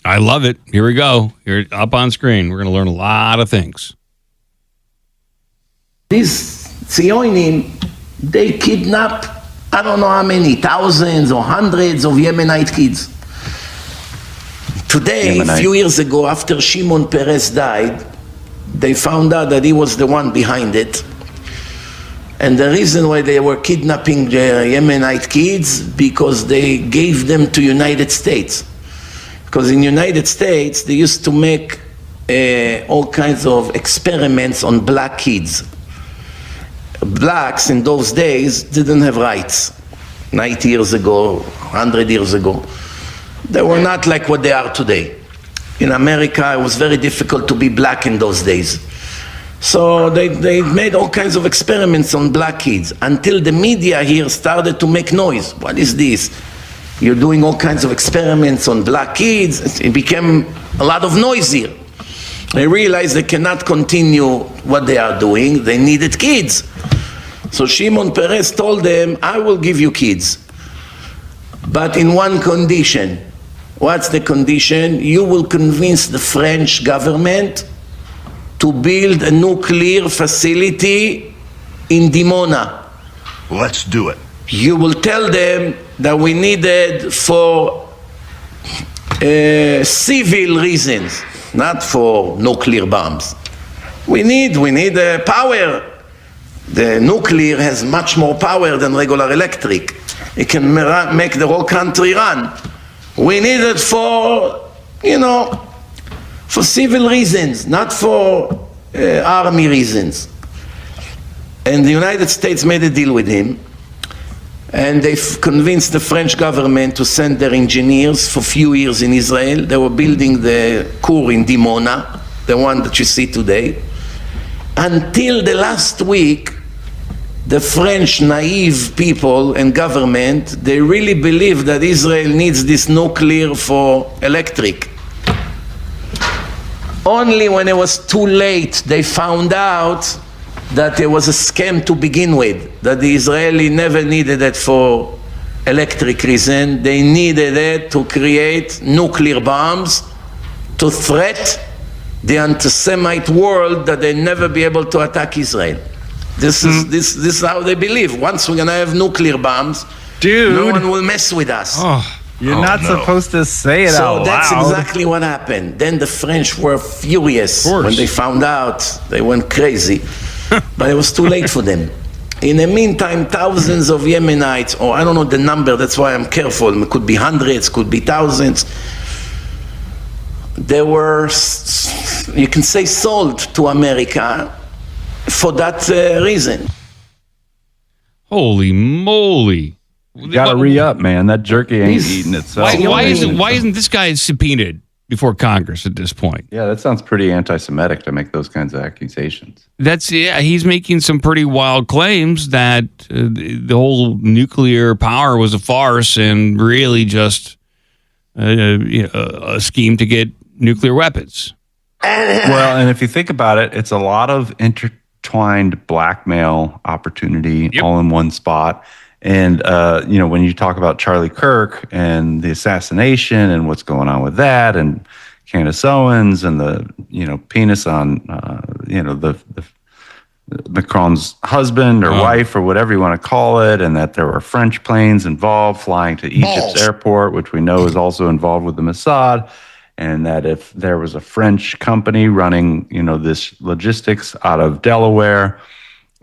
I love it. Here we go. Here up on screen. We're going to learn a lot of things. These Zionim, they kidnap, I don't know how many, thousands or hundreds of Yemenite kids. Today, a few years ago, after Shimon Peres died, they found out that he was the one behind it. And the reason why they were kidnapping the Yemenite kids, because they gave them to United States. Because in United States, they used to make all kinds of experiments on black kids. Blacks in those days didn't have rights. 90 years ago, 100 years ago. They were not like what they are today. In America, it was very difficult to be black in those days. So they made all kinds of experiments on black kids until the media here started to make noise. What is this? You're doing all kinds of experiments on black kids. It became a lot of noise here. They realized they cannot continue what they are doing. They needed kids. So Shimon Peres told them, I will give you kids, but in one condition. What's the condition? You will convince the French government to build a nuclear facility in Dimona. Let's do it. You will tell them that we needed for civil reasons, not for nuclear bombs. We need power. The nuclear has much more power than regular electric. It can make the whole country run. We need it for, for civil reasons, not for army reasons. And the United States made a deal with him. And they convinced the French government to send their engineers for a few years in Israel. They were building the Kur in Dimona, the one that you see today. Until the last week, the French naive people and government, they really believe that Israel needs this nuclear for electric. Only when it was too late, they found out that it was a scam to begin with, that the Israeli never needed it for electric reason. They needed it to create nuclear bombs to threat the anti-Semite world that they'll never be able to attack Israel. This is how they believe. Once we're going to have nuclear bombs, no one will mess with us. You're not supposed to say it out loud. So that's exactly what happened. Then the French were furious when they found out. They went crazy. But it was too late for them. In the meantime, thousands of Yemenites, or I don't know the number, that's why I'm careful. It could be hundreds, could be thousands. They were, you can say, sold to America for that reason. Holy moly. You gotta re-up, man. That jerky ain't eating itself. Why isn't this guy subpoenaed before Congress at this point? Yeah, that sounds pretty anti-Semitic to make those kinds of accusations. He's making some pretty wild claims that the whole nuclear power was a farce and really just a scheme to get nuclear weapons. Well, and if you think about it, it's a lot of intertwined blackmail opportunity all in one spot. And, when you talk about Charlie Kirk and the assassination and what's going on with that and Candace Owens and the, penis on, the Macron's husband or wife or whatever you want to call it, and that there were French planes involved flying to Egypt's airport, which we know is also involved with the Mossad, and that if there was a French company running, this logistics out of Delaware,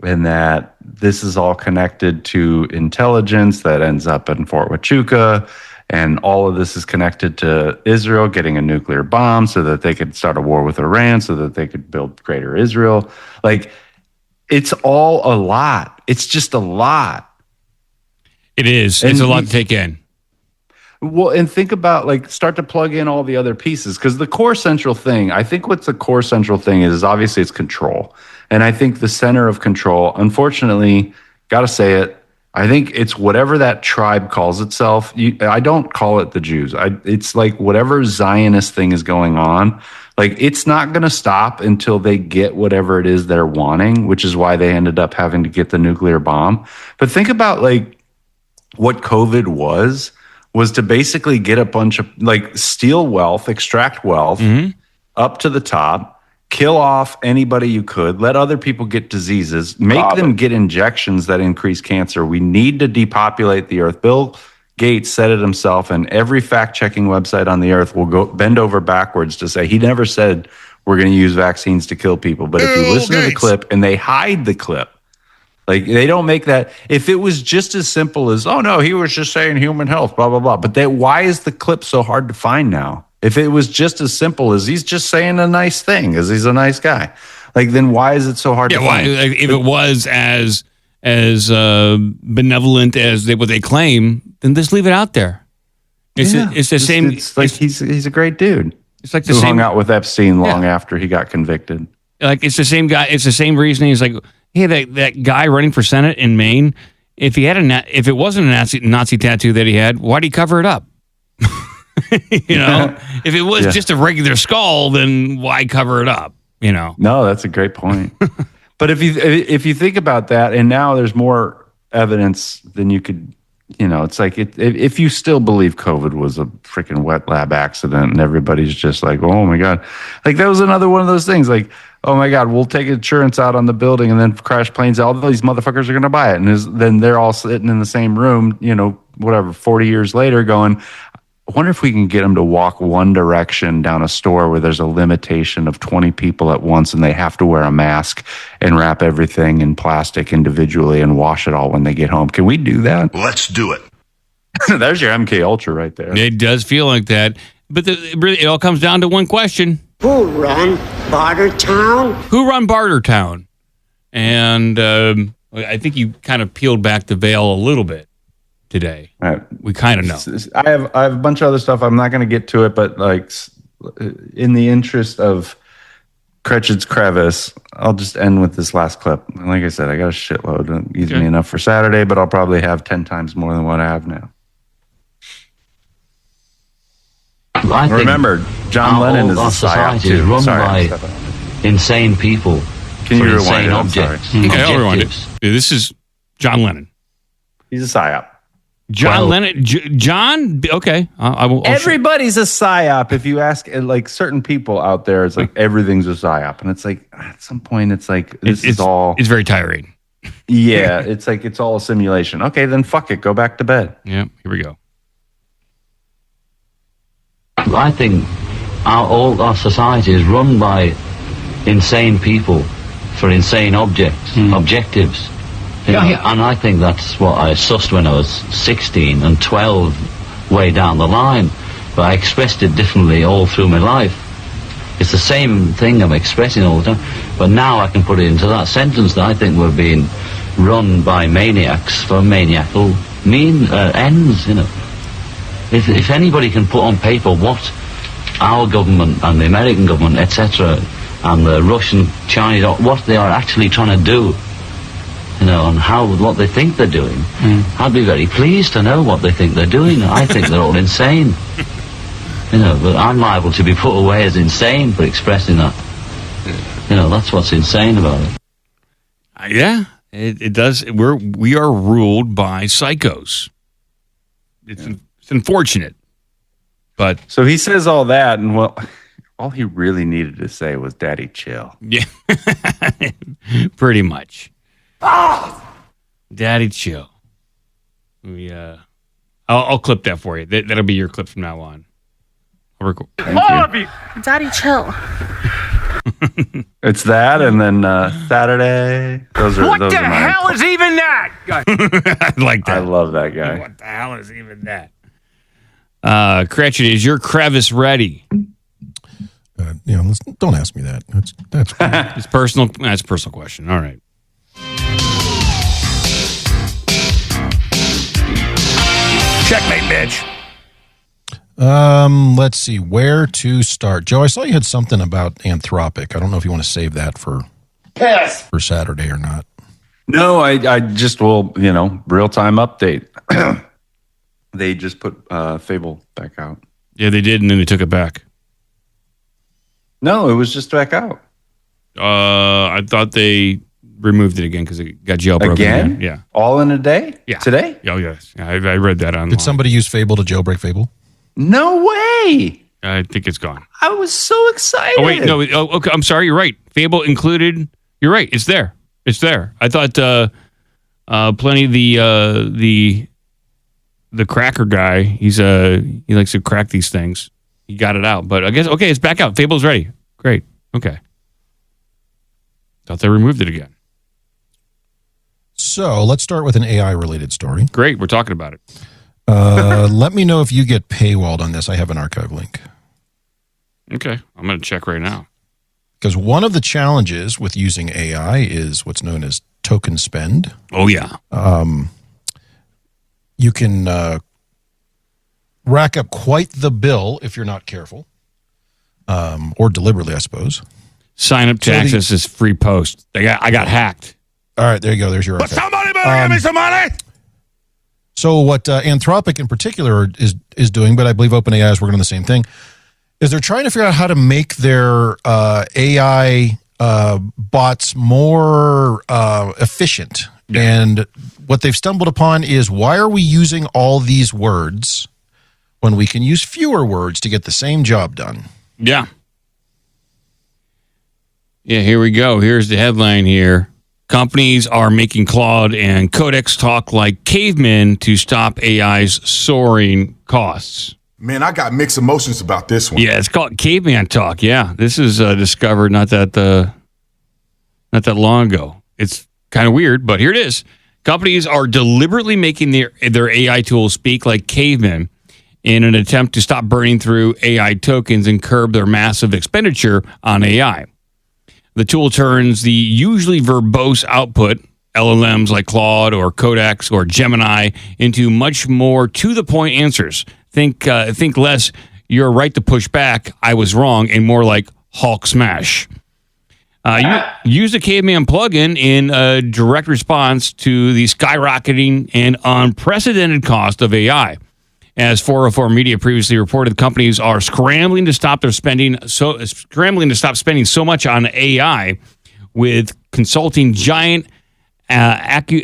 and that this is all connected to intelligence that ends up in Fort Huachuca, and all of this is connected to Israel getting a nuclear bomb so that they could start a war with Iran, so that they could build greater Israel. Like, it's all a lot. It's just a lot. It is. It's a lot to take in. Well, and think about, start to plug in all the other pieces, because the core central thing, I think what's the core central thing is obviously it's control. And I think the center of control, unfortunately, got to say it, I think it's whatever that tribe calls itself. I don't call it the Jews. It's like whatever Zionist thing is going on, it's not going to stop until they get whatever it is they're wanting, which is why they ended up having to get the nuclear bomb. But think about what COVID was to basically get a bunch of steal wealth, extract wealth up to the top, kill off anybody you could, let other people get diseases, make them get injections that increase cancer. We need to depopulate the earth. Bill Gates said it himself, and every fact-checking website on the earth will go bend over backwards to say he never said we're going to use vaccines to kill people. But if you listen to the clip, and they hide the clip, they don't make that. If it was just as simple as, oh no, he was just saying human health, blah, blah, blah. But why is the clip so hard to find now? If it was just as simple as he's just saying a nice thing, as he's a nice guy, then why is it so hard to find? If it was as benevolent as what they claim, then just leave it out there. It's the same. It's like he's a great dude. It's like the who same. Hung out with Epstein long after he got convicted. It's the same guy. It's the same reasoning. It's like, hey, that guy running for Senate in Maine, if it wasn't a Nazi tattoo that he had, why'd he cover it up? If it was just a regular skull, then why cover it up? No, that's a great point. But if you think about that, and now there's more evidence than you could, it's like if you still believe COVID was a freaking wet lab accident, and everybody's just like, oh my god, that was another one of those things, oh my god, we'll take insurance out on the building and then crash planes. All these motherfuckers are going to buy it, and then they're all sitting in the same room, 40 years later, going, I wonder if we can get them to walk one direction down a store where there's a limitation of 20 people at once and they have to wear a mask and wrap everything in plastic individually and wash it all when they get home. Can we do that? Let's do it. There's your MK Ultra right there. It does feel like that. But it all comes down to one question. Who run Bartertown? Who run Bartertown? And I think you kind of peeled back the veil a little bit today. We kind of know. I have a bunch of other stuff. I'm not going to get to it, but in the interest of Cretchen's crevice, I'll just end with this last clip. Like I said, I got a shitload. It easy me enough for Saturday, but I'll probably have 10 times more than what I have now. Remember, John Lennon is a psyop too. Run by insane people. Can you rewind it? Objects. Okay, I'll rewind it. This is John Lennon. He's a psyop. John Lennon. John. Okay, I will. Everybody's a psyop. If you ask like certain people out there, it's like everything's a psyop, and it's like at some point, it's like this is all. It's very tiring. Yeah, it's like it's all a simulation. Okay, then fuck it. Go back to bed. Yeah, here we go. I think all our society is run by insane people for insane objectives. You know, and I think that's what I sussed when I was 16 and 12 way down the line. But I expressed it differently all through my life. It's the same thing I'm expressing all the time. But now I can put it into that sentence that I think we're being run by maniacs for maniacal ends, you know. If anybody can put on paper what our government and the American government, etc., and the Russian, Chinese, what they are actually trying to do, you know, and what they think they're doing, I'd be very pleased to know what they think they're doing. I think they're all insane. You know, but I'm liable to be put away as insane for expressing that. You know, that's what's insane about it. Yeah, it does. We are ruled by psychos. It's unfortunate, but so he says all that, and all he really needed to say was "Daddy, chill." Yeah, pretty much. Daddy, chill. I'll clip that for you. That'll be your clip from now on. Daddy, chill. It's that, and then Saturday. What the hell is even that? I like that. I love that guy. What the hell is even that? Cratchit, is your crevice ready? Don't ask me that. That's cool. It's personal. That's a personal question. All right. Checkmate, bitch. Let's see where to start. Joe, I saw you had something about Anthropic. I don't know if you want to save that for Saturday or not. No, I just will, real-time update. They just put Fable back out. Yeah, they did, and then they took it back. No, it was just back out. I thought they removed it again because it got jailbroken again. Yeah, all in a day. Yeah, today. Oh yes, I read that online. Did somebody use Fable to jailbreak Fable? No way. I think it's gone. I was so excited. Oh wait, no. Oh, okay. I'm sorry. You're right. Fable included. You're right. It's there. It's there. I thought plenty the cracker guy. He likes to crack these things. He got it out, but I guess okay. It's back out. Fable's ready. Great. Okay. Thought they removed it again. So let's start with an AI-related story. Great. We're talking about it. Let me know if you get paywalled on this. I have an archive link. Okay. I'm going to check right now. Because one of the challenges with using AI is what's known as token spend. Oh, yeah. You can rack up quite the bill if you're not careful. Or deliberately, I suppose. Sign up to access this free post. I got hacked. All right, there you go. There's your archive. But somebody better give me some money. So what Anthropic in particular is doing, but I believe OpenAI is working on the same thing, is they're trying to figure out how to make their AI bots more efficient. Yeah. And what they've stumbled upon is, why are we using all these words when we can use fewer words to get the same job done? Yeah. Yeah, here we go. Here's the headline here. Companies are making Claude and Codex talk like cavemen to stop AI's soaring costs. Man, I got mixed emotions about this one. Yeah, it's called caveman talk. Yeah, this is discovered not that long ago. It's kind of weird, but here it is. Companies are deliberately making their AI tools speak like cavemen in an attempt to stop burning through AI tokens and curb their massive expenditure on AI. The tool turns the usually verbose output, LLMs like Claude or Codex or Gemini, into much more to-the-point answers. Think less, you're right to push back, I was wrong, and more like Hulk smash. Use the Caveman plugin in a direct response to the skyrocketing and unprecedented cost of AI. As 404 Media previously reported, companies are scrambling to stop spending so much on AI, with consulting giant Accenture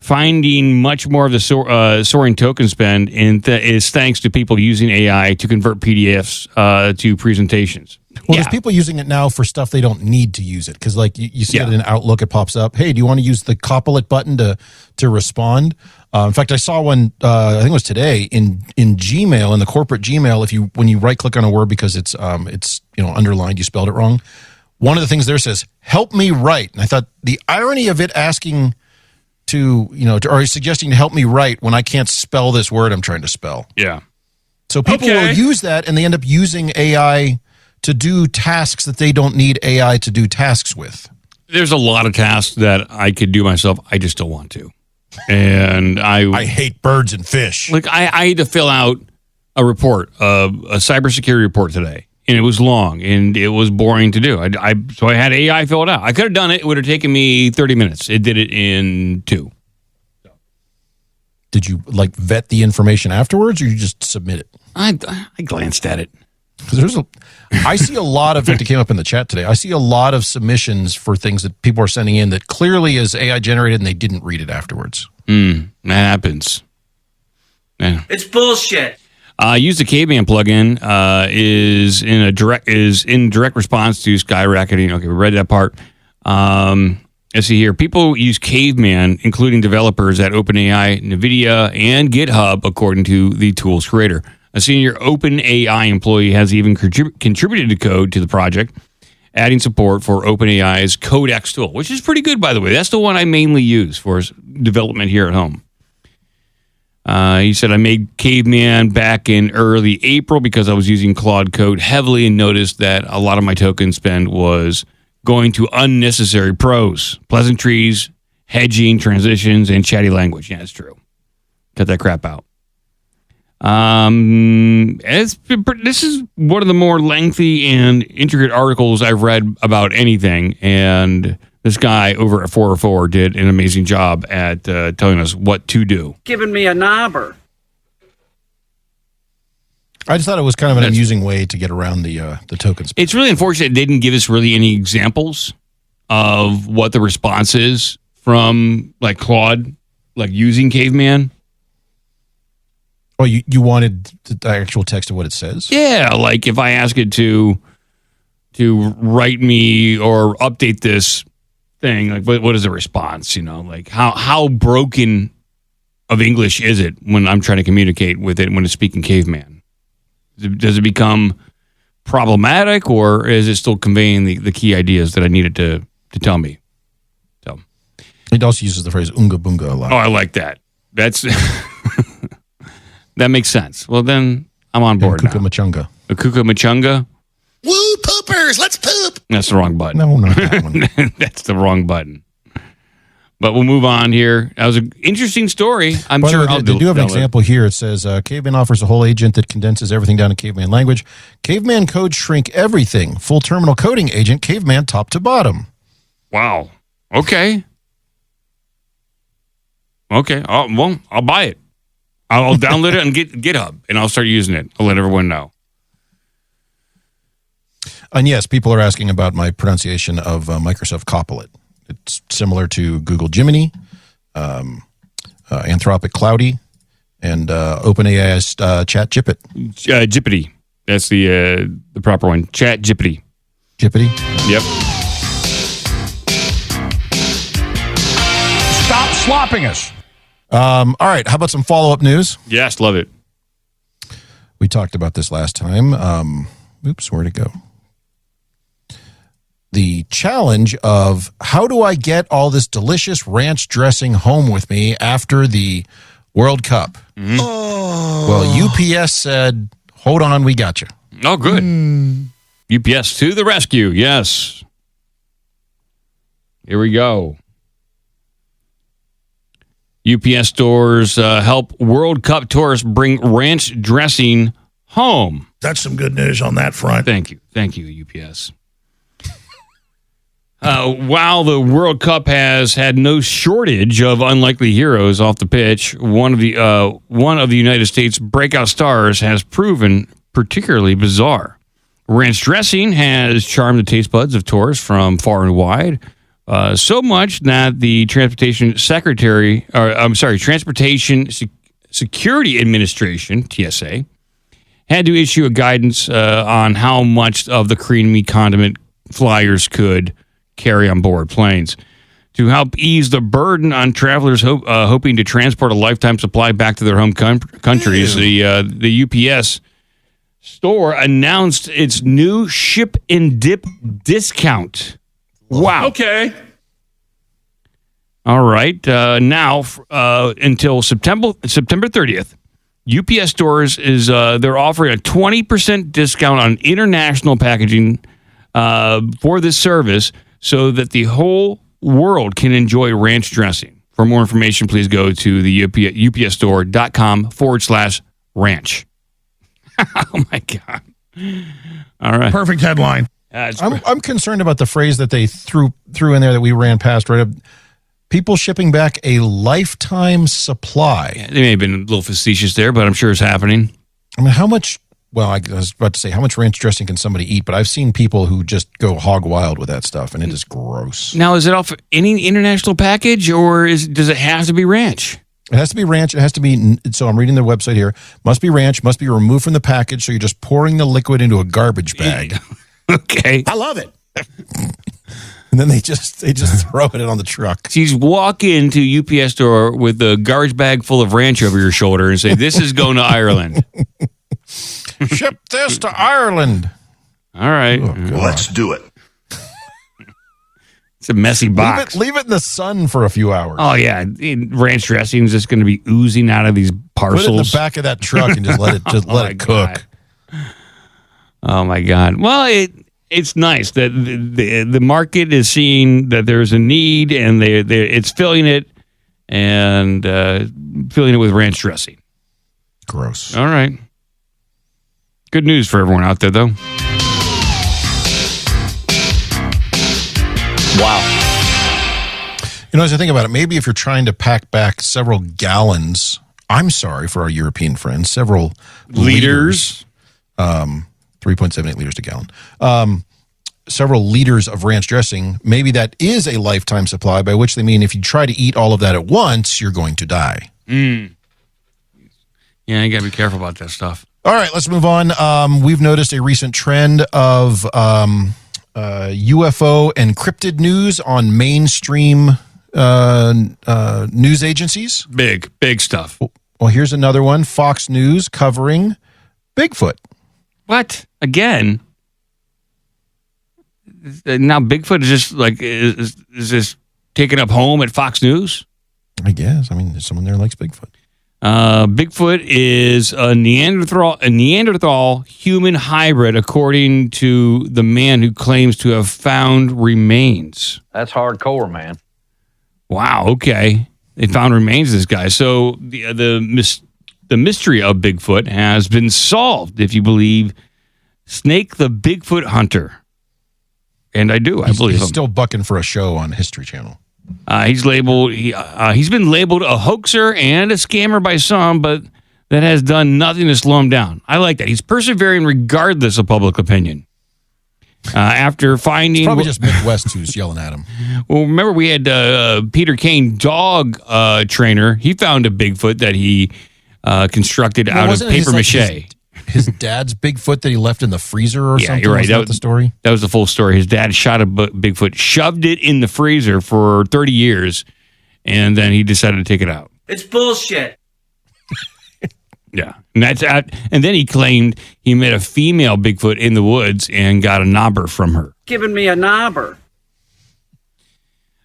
finding much more of the soaring token spend is thanks to people using AI to convert PDFs to presentations. Well, there's people using it now for stuff they don't need to use it. Because, like, you see it in Outlook, it pops up. Hey, do you want to use the Copilot button to respond? In fact, I saw one, I think it was today, in Gmail, in the corporate Gmail, when you right-click on a word because it's underlined, you spelled it wrong. One of the things there says, help me write. And I thought the irony of it asking or suggesting to help me write when I can't spell this word I'm trying to spell. Yeah. So people will use that, and they end up using AI to do tasks that they don't need AI to do tasks with. There's a lot of tasks that I could do myself. I just don't want to. And I hate birds and fish. Like I had to fill out a report, a cybersecurity report today, and it was long and it was boring to do. So I had AI fill it out. I could have done it. It would have taken me 30 minutes. It did it in 2. Did you vet the information afterwards, or you just submit it? I glanced at it. Because I see a lot of, in fact, it came up in the chat today, I see a lot of submissions for things that people are sending in that clearly is AI generated and they didn't read it afterwards. That happens. Yeah. It's bullshit. Use the caveman plugin is in direct response to skyrocketing. Okay, we read that part. Let's see here. People use caveman, including developers at OpenAI, NVIDIA, and GitHub, according to the tool's creator. A senior OpenAI employee has even contributed to code to the project, adding support for OpenAI's Codex tool, which is pretty good, by the way. That's the one I mainly use for development here at home. He said, I made Caveman back in early April because I was using Claude Code heavily and noticed that a lot of my token spend was going to unnecessary prose, pleasantries, hedging, transitions, and chatty language. Yeah, it's true. Cut that crap out. This is one of the more lengthy and intricate articles I've read about anything, and this guy over at 404 did an amazing job at telling us what to do. Giving me a knobber. I just thought it was kind of an amusing way to get around the tokens. It's really unfortunate it didn't give us really any examples of what the response is from Claude, using Caveman. Oh, you wanted the actual text of what it says? Yeah, if I ask it to write me or update this thing, what is the response? How broken of English is it when I'm trying to communicate with it when it's speaking Caveman? Does it become problematic, or is it still conveying the key ideas that I needed to tell me? So it also uses the phrase "unga bunga" a lot. Oh, I like that. That's that makes sense. Well, then I'm on board now. Machunga. Kuka Machunga. Woo, poopers, let's poop. That's the wrong button. No, not that one. That's the wrong button. But we'll move on here. That was an interesting story. I'm By sure the way, they do have an example here. It says, Caveman offers a whole agent that condenses everything down to Caveman language. Caveman codes shrink everything. Full terminal coding agent, Caveman top to bottom. Wow. Okay. I'll buy it. I'll download it on GitHub, and I'll start using it. I'll let everyone know. And yes, people are asking about my pronunciation of Microsoft Copilot. It's similar to Google Gemini, Anthropic Cloudy, and OpenAI's Chat Jippet. Jippity. That's the proper one. Chat Jippity. Jippity? Yep. Stop slopping us. All right. How about some follow-up news? Yes, love it. We talked about this last time. Oops, where'd it go? The challenge of how do I get all this delicious ranch dressing home with me after the World Cup? Mm-hmm. Oh. Well, UPS said, hold on, we got you. Oh, good. UPS to the rescue. Yes. Here we go. UPS stores help World Cup tourists bring ranch dressing home. That's some good news on that front. Thank you. Thank you, UPS. While the World Cup has had no shortage of unlikely heroes off the pitch, one of the United States breakout stars has proven particularly bizarre. Ranch dressing has charmed the taste buds of tourists from far and wide, So much that the Transportation Security Administration, TSA, had to issue a guidance on how much of the creamy condiment flyers could carry on board planes. To help ease the burden on travelers hoping to transport a lifetime supply back to their home countries, the UPS store announced its new ship and dip discount. Wow. Okay. All right. Now, until September 30th, UPS stores they're offering a 20% discount on international packaging for this service so that the whole world can enjoy ranch dressing. For more information, please go to the upsstore.com/ranch. Oh, my God. All right. Perfect headline. I'm concerned about the phrase that they threw in there that we ran past right up. People shipping back a lifetime supply. Yeah, they may have been a little facetious there, but I'm sure it's happening. I mean, how much... Well, I was about to say, how much ranch dressing can somebody eat? But I've seen people who just go hog wild with that stuff, and it is gross. Now, is it off any international package, or does it have to be ranch? It has to be ranch. It has to be... So I'm reading the website here. Must be ranch. Must be removed from the package, so you're just pouring the liquid into a garbage bag. Okay. I love it. And then they just throw it on the truck. So you walk into UPS store with a garbage bag full of ranch over your shoulder and say, "This is going to Ireland." Ship this to Ireland. All right. Let's do it. It's a messy box. Leave it in the sun for a few hours. Oh, yeah. Ranch dressing is just going to be oozing out of these parcels. Put it in the back of that truck and just let it cook. Oh, my God. Well, it's nice that the market is seeing that there's a need, and it's filling it and filling it with ranch dressing. Gross. All right. Good news for everyone out there, though. Wow. You know, as I think about it, maybe if you're trying to pack back several gallons, I'm sorry for our European friends, several liters, 3.78 liters to gallon, several liters of ranch dressing, maybe that is a lifetime supply, by which they mean if you try to eat all of that at once, you're going to die. Yeah, you got to be careful about that stuff. All right, let's move on. We've noticed a recent trend of UFO encrypted news on mainstream news agencies. Big stuff. Well, here's another one. Fox News covering Bigfoot. What? Again? Now Bigfoot is just like, is this taken up home at Fox News? I guess. I mean, there's someone there who likes Bigfoot. Bigfoot is a Neanderthal human hybrid, according to the man who claims to have found remains. That's hardcore, man. Wow. Okay, they found remains of this guy. So the mystery of Bigfoot has been solved, if you believe Snake the Bigfoot Hunter. And I do. I believe he's him. Still bucking for a show on History Channel. He's labeled. He's been labeled a hoaxer and a scammer by some, but that has done nothing to slow him down. I like that. He's persevering regardless of public opinion. After finding, it's probably just Midwest who's yelling at him. Well, remember we had Peter Kane, dog trainer. He found a Bigfoot that he constructed out of paper mache. His dad's Bigfoot that he left in the freezer or something? You're right. That was the story? That was the full story. His dad shot a Bigfoot, shoved it in the freezer for 30 years, and then he decided to take it out. It's bullshit. Yeah. And then he claimed he met a female Bigfoot in the woods and got a knobber from her. Giving me a knobber.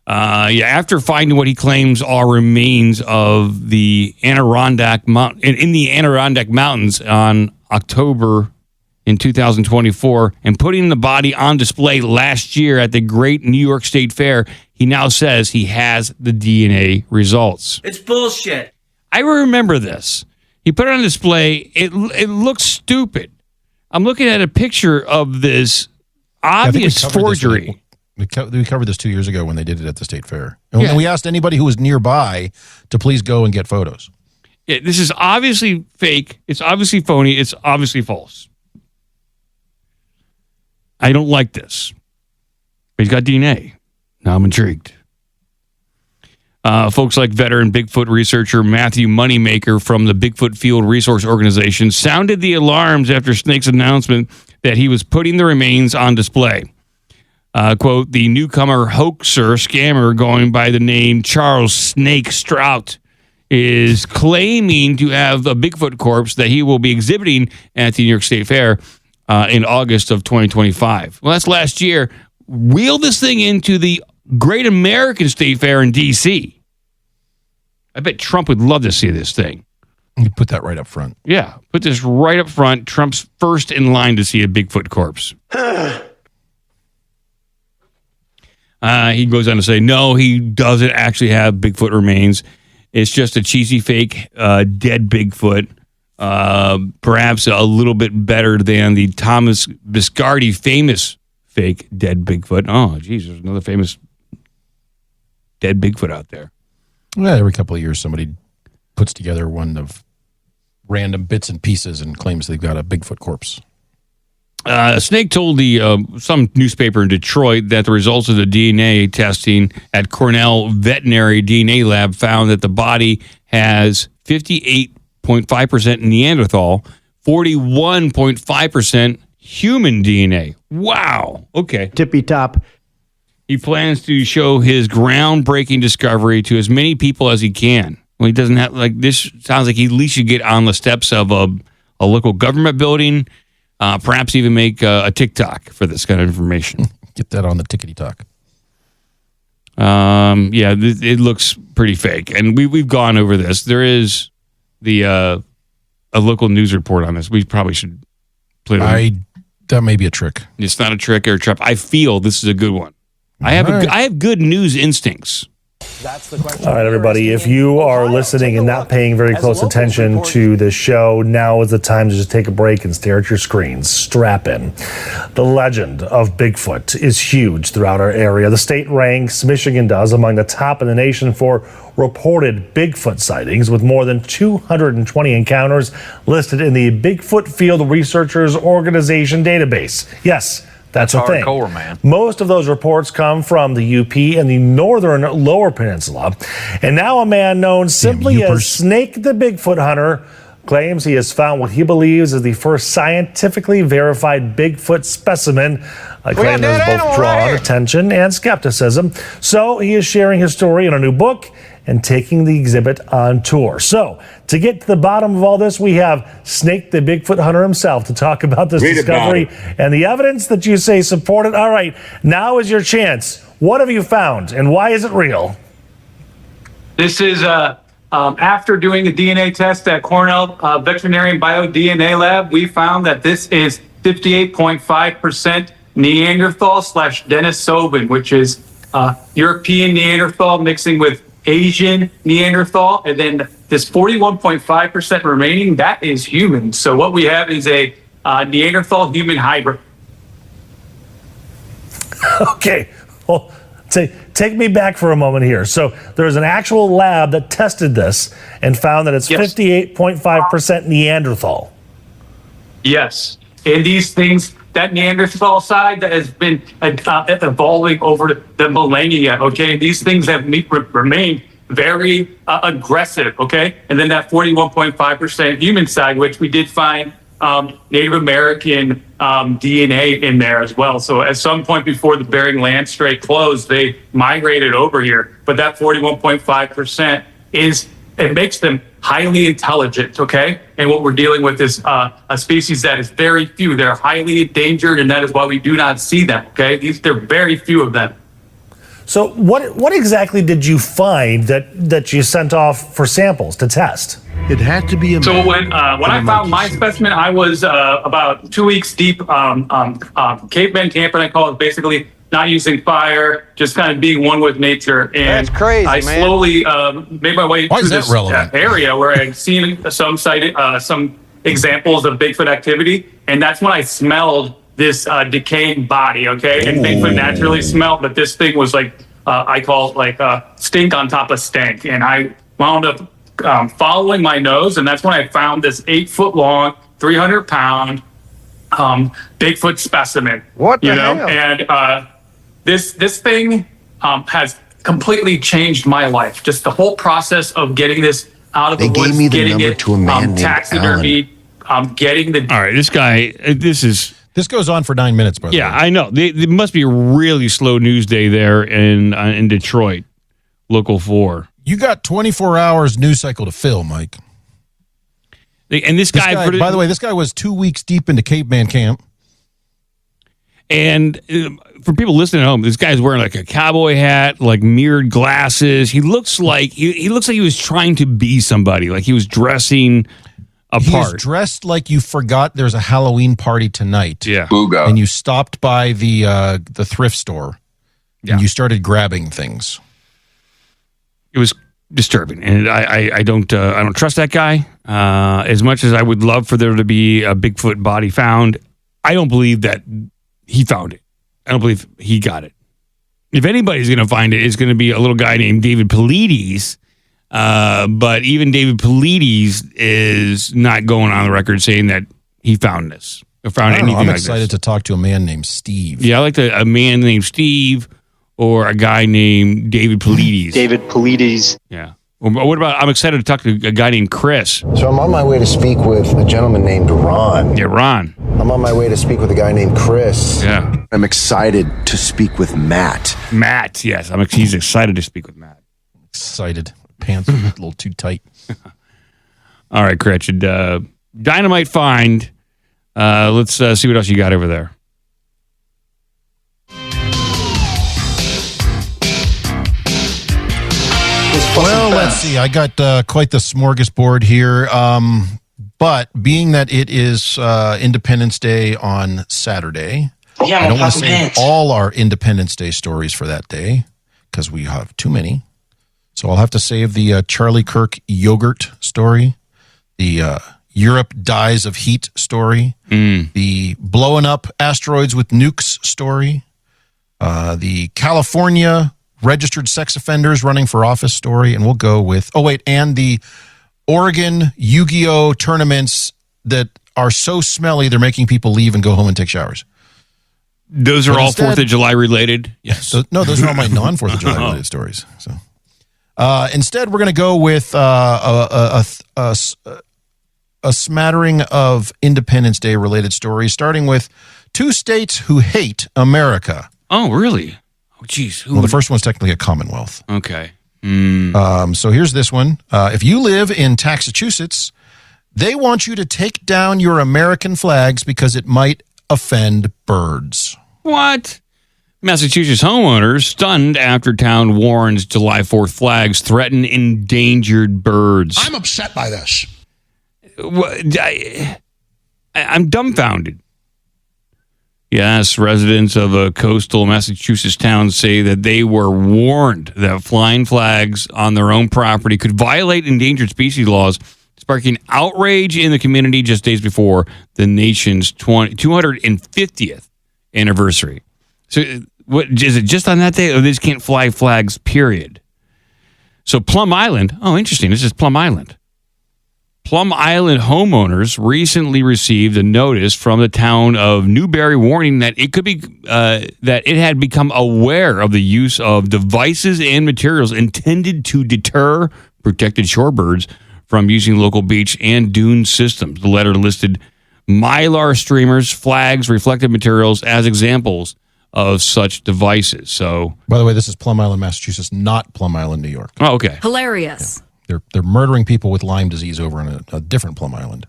After finding what he claims are remains of the Adirondack in the Adirondack Mountains on October in 2024 and putting the body on display last year at the Great New York State Fair, he now says he has the DNA results. It's bullshit. I remember this. He put it on display. It looks stupid. I'm looking at a picture of this obvious forgery. We covered this 2 years ago when they did it at the state fair. And we asked anybody who was nearby to please go and get photos. Yeah, this is obviously fake. It's obviously phony. It's obviously false. I don't like this. But he's got DNA. Now I'm intrigued. Folks like veteran Bigfoot researcher Matthew Moneymaker from the Bigfoot Field Resource Organization sounded the alarms after Snake's announcement that he was putting the remains on display. Quote, the newcomer hoaxer scammer going by the name Charles Snake Strout is claiming to have a Bigfoot corpse that he will be exhibiting at the New York State Fair in August of 2025. Well, that's last year. Wheel this thing into the Great American State Fair in D.C. I bet Trump would love to see this thing. You put that right up front. Yeah, put this right up front. Trump's first in line to see a Bigfoot corpse. He goes on to say, no, he doesn't actually have Bigfoot remains. It's just a cheesy fake dead Bigfoot. Perhaps a little bit better than the Thomas Biscardi famous fake dead Bigfoot. Oh, geez, there's another famous dead Bigfoot out there. Well, every couple of years, somebody puts together one of random bits and pieces and claims they've got a Bigfoot corpse. Snake told some newspaper in Detroit that the results of the DNA testing at Cornell Veterinary DNA Lab found that the body has 58.5% Neanderthal, 41.5% human DNA. Wow. Okay. Tippy top. He plans to show his groundbreaking discovery to as many people as he can. Well, he doesn't have, like, this sounds like he at least should get on the steps of a local government building, perhaps even make a TikTok for this kind of information. Get that on the tickety talk. Yeah, it looks pretty fake. And we've gone over this. There is a local news report on this. We probably should play it. That may be a trick. It's not a trick or a trap. I feel this is a good one. I have good news instincts. That's the question. All right, everybody. If you are listening and not paying very close attention to this show, now is the time to just take a break and stare at your screens. Strap in. The legend of Bigfoot is huge throughout our area. The state ranks, Michigan does, among the top in the nation for reported Bigfoot sightings, with more than 220 encounters listed in the Bigfoot Field Researchers Organization database. Yes. That's a thing. Hardcore, man. Most of those reports come from the UP and the northern Lower Peninsula. And now a man known simply as Snake the Bigfoot Hunter claims he has found what he believes is the first scientifically verified Bigfoot specimen. A claim that has both drawn attention and skepticism. So he is sharing his story in a new book and taking the exhibit on tour. So, to get to the bottom of all this, we have Snake the Bigfoot Hunter himself to talk about this discovery and the evidence that you say support it. All right, now is your chance. What have you found, and why is it real? This is after doing a DNA test at Cornell Veterinary Bio DNA Lab, we found that this is 58.5% Neanderthal / Denisovan, which is European Neanderthal mixing with Asian Neanderthal, and then this 41.5% remaining, that is human. So what we have is a Neanderthal human hybrid. Okay, well, take me back for a moment here. So there's an actual lab that tested this and found that it's 58.5% Neanderthal. Yes, and these things, that Neanderthal side that has been evolving over the millennia, okay? These things have remained very aggressive, okay? And then that 41.5% human side, which we did find Native American DNA in there as well. So at some point before the Bering Land Strait closed, they migrated over here. But that 41.5% it makes them highly intelligent, okay? And what we're dealing with is a species that is very few. They're highly endangered, and that is why we do not see them, okay? There are very few of them. So what exactly did you find that you sent off for samples to test? It had to be a... So when I found my specimen, I was about 2 weeks deep caveman camping, I call it, basically not using fire, just kind of being one with nature. And that's crazy, I slowly made my way through this area where I'd seen some examples of Bigfoot activity. And that's when I smelled this decaying body, okay? And Bigfoot naturally smelled, but this thing was like, I call it like stink on top of stank. And I wound up following my nose, and that's when I found this 8-foot-long, 300-pound Bigfoot specimen. What the hell? And this thing has completely changed my life. Just the whole process of getting this out of the woods, gave me the getting number it to a man named taxidermied, getting the... All right, this guy, This goes on for 9 minutes, by the way. Yeah, I know. It must be a really slow news day there in Detroit, Local 4. You got 24 hours news cycle to fill, Mike. And this guy, by the way, this guy was 2 weeks deep into caveman camp. And for people listening at home, this guy's wearing like a cowboy hat, like mirrored glasses. He looks like he looks like he was trying to be somebody, like he was dressing apart. He was dressed like you forgot there's a Halloween party tonight. Yeah. Booga. And you stopped by the thrift store and you started grabbing things. It was disturbing, and I don't trust that guy as much as I would love for there to be a Bigfoot body found. I don't believe that he found it. I don't believe he got it. If anybody's going to find it, it's going to be a little guy named David Paulides. But even David Paulides is not going on the record saying that he found this or found anything like this. I'm excited to talk to a man named Steve. Yeah, I like a man named Steve or a guy named David Paulides. David Paulides. Yeah. Or what about, I'm excited to talk to a guy named Chris. So I'm on my way to speak with a gentleman named Ron. Yeah, Ron. I'm on my way to speak with a guy named Chris. Yeah. I'm excited to speak with Matt. Matt, yes. He's excited to speak with Matt. Excited. Pants are a little too tight. All right, Gretchen. Dynamite find. Let's see what else you got over there. Well, let's see. I got quite the smorgasbord here. But being that it is Independence Day on Saturday, I don't want to save all our Independence Day stories for that day because we have too many. So I'll have to save the Charlie Kirk yogurt story, the Europe dies of heat story, the blowing up asteroids with nukes story, the California registered sex offenders running for office story, and we'll go with, and the Oregon Yu-Gi-Oh tournaments that are so smelly they're making people leave and go home and take showers. Those are all 4th of July related? Yes. Those are all my non-4th of July related stories. So instead, we're going to go with a smattering of Independence Day related stories, starting with 2 states who hate America. Oh, really? Oh, geez. Well, the first one's technically a Commonwealth. Okay. So here's this one. If you live in Massachusetts, they want you to take down your American flags because it might offend birds. What? Massachusetts homeowners stunned after town warns July 4th flags threaten endangered birds. I'm upset by this. I'm dumbfounded. Yes, residents of a coastal Massachusetts town say that they were warned that flying flags on their own property could violate endangered species laws, sparking outrage in the community just days before the nation's 250th anniversary. So, what is it just on that day, or they just can't fly flags, period? So, Plum Island, interesting, this is Plum Island. Plum Island homeowners recently received a notice from the town of Newberry warning that it could be that it had become aware of the use of devices and materials intended to deter protected shorebirds from using local beach and dune systems. The letter listed mylar streamers, flags, reflective materials as examples of such devices. So, by the way, this is Plum Island, Massachusetts, not Plum Island, New York. Oh, okay. Hilarious. Yeah. They're murdering people with Lyme disease over on a different Plum Island.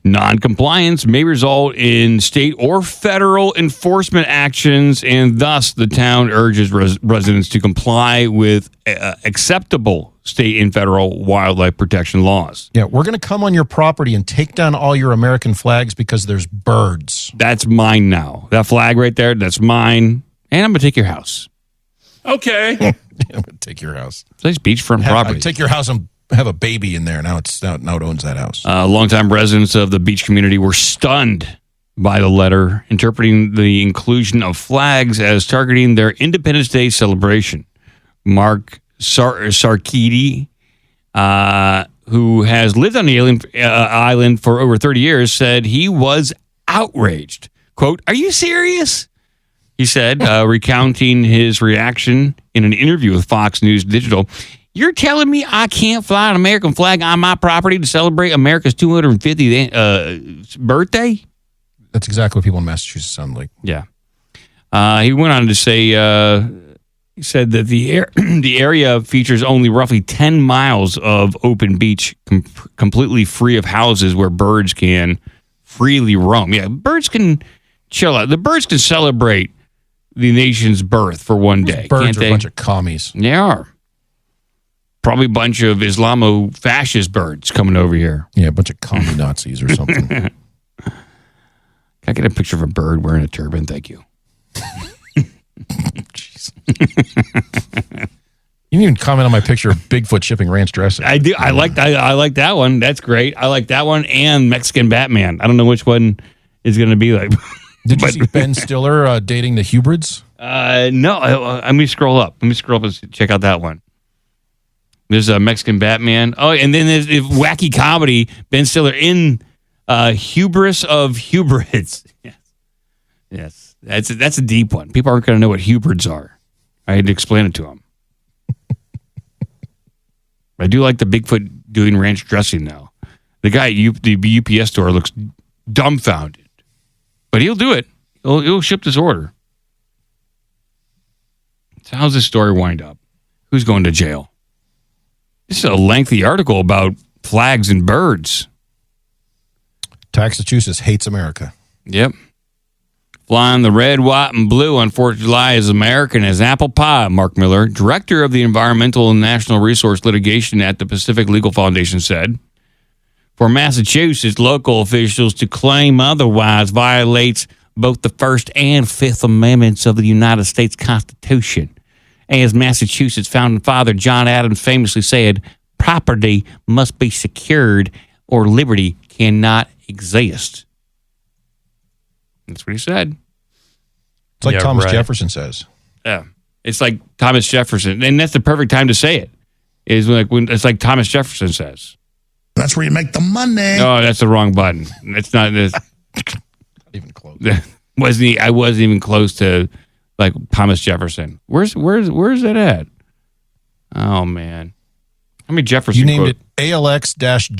Non-compliance may result in state or federal enforcement actions, and thus the town urges residents to comply with acceptable state and federal wildlife protection laws. Yeah, we're going to come on your property and take down all your American flags because there's birds. That's mine now. That flag right there, that's mine, and I'm going to take your house. Okay. I'm going to take your house. It's nice beachfront property. Take your house and have a baby in there. Now it owns that house. Longtime residents of the beach community were stunned by the letter, interpreting the inclusion of flags as targeting their Independence Day celebration. Mark Sarkidi, who has lived on the island for over 30 years, said he was outraged. Quote, "Are you serious? He said, recounting his reaction in an interview with Fox News Digital, "You're telling me I can't fly an American flag on my property to celebrate America's 250th birthday?" That's exactly what people in Massachusetts sound like. Yeah. He went on to say, he said that the area features only roughly 10 miles of open beach, completely free of houses where birds can freely roam. Yeah, birds can chill out. The birds can celebrate the nation's birth for one day. Birds can't are they? a bunch of commies. They are. Probably a bunch of Islamo-fascist birds coming over here. Yeah, a bunch of commie Nazis or something. Can I get a picture of a bird wearing a turban? Thank you. You didn't even comment on my picture of Bigfoot shipping ranch dressing. I do. I like that one. That's great. I like that one and Mexican Batman. I don't know which one is going to be like. Did you see Ben Stiller dating the Huberids? No. Let me scroll up. Let me scroll up and check out that one. There's a Mexican Batman. Oh, and then there's wacky comedy. Ben Stiller in Hubris of Huberids. Yes. That's a deep one. People aren't going to know what Huberids are. I had to explain it to them. I do like the Bigfoot doing ranch dressing, though. The guy at the UPS store looks dumbfounded. But he'll do it. He'll ship this order. So how's this story wind up? Who's going to jail? This is a lengthy article about flags and birds. Massachusetts hates America. Yep. Flying the red, white, and blue on 4th of July is American as apple pie, Mark Miller, director of the Environmental and National Resource Litigation at the Pacific Legal Foundation, said. For Massachusetts, local officials to claim otherwise violates both the First and Fifth Amendments of the United States Constitution. As Massachusetts founding father John Adams famously said, property must be secured or liberty cannot exist. That's what he said. It's like Thomas Jefferson says. Yeah. It's like Thomas Jefferson. And that's the perfect time to say it. It's like Thomas Jefferson says. That's where you make the money. No, that's the wrong button. That's not this. Not even close. I wasn't even close to like Thomas Jefferson. Where's that at? Oh man. How many Jefferson? You named it ALX-Jeff-Sn.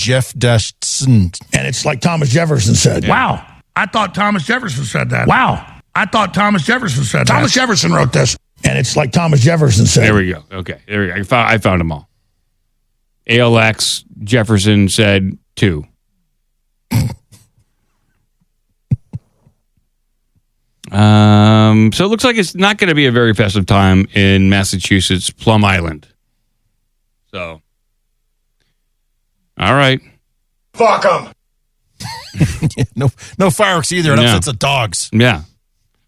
And it's like Thomas Jefferson said. Yeah. Wow. I thought Thomas Jefferson said that. Wow. I thought Thomas Jefferson said that. Thomas Jefferson wrote this. And it's like Thomas Jefferson said. There we go. Okay. There we go. I found them all. ALX Jefferson said 2. So it looks like it's not going to be a very festive time in Massachusetts, Plum Island. So, all right. Fuck them. No fireworks either. It upsets the dogs. Yeah.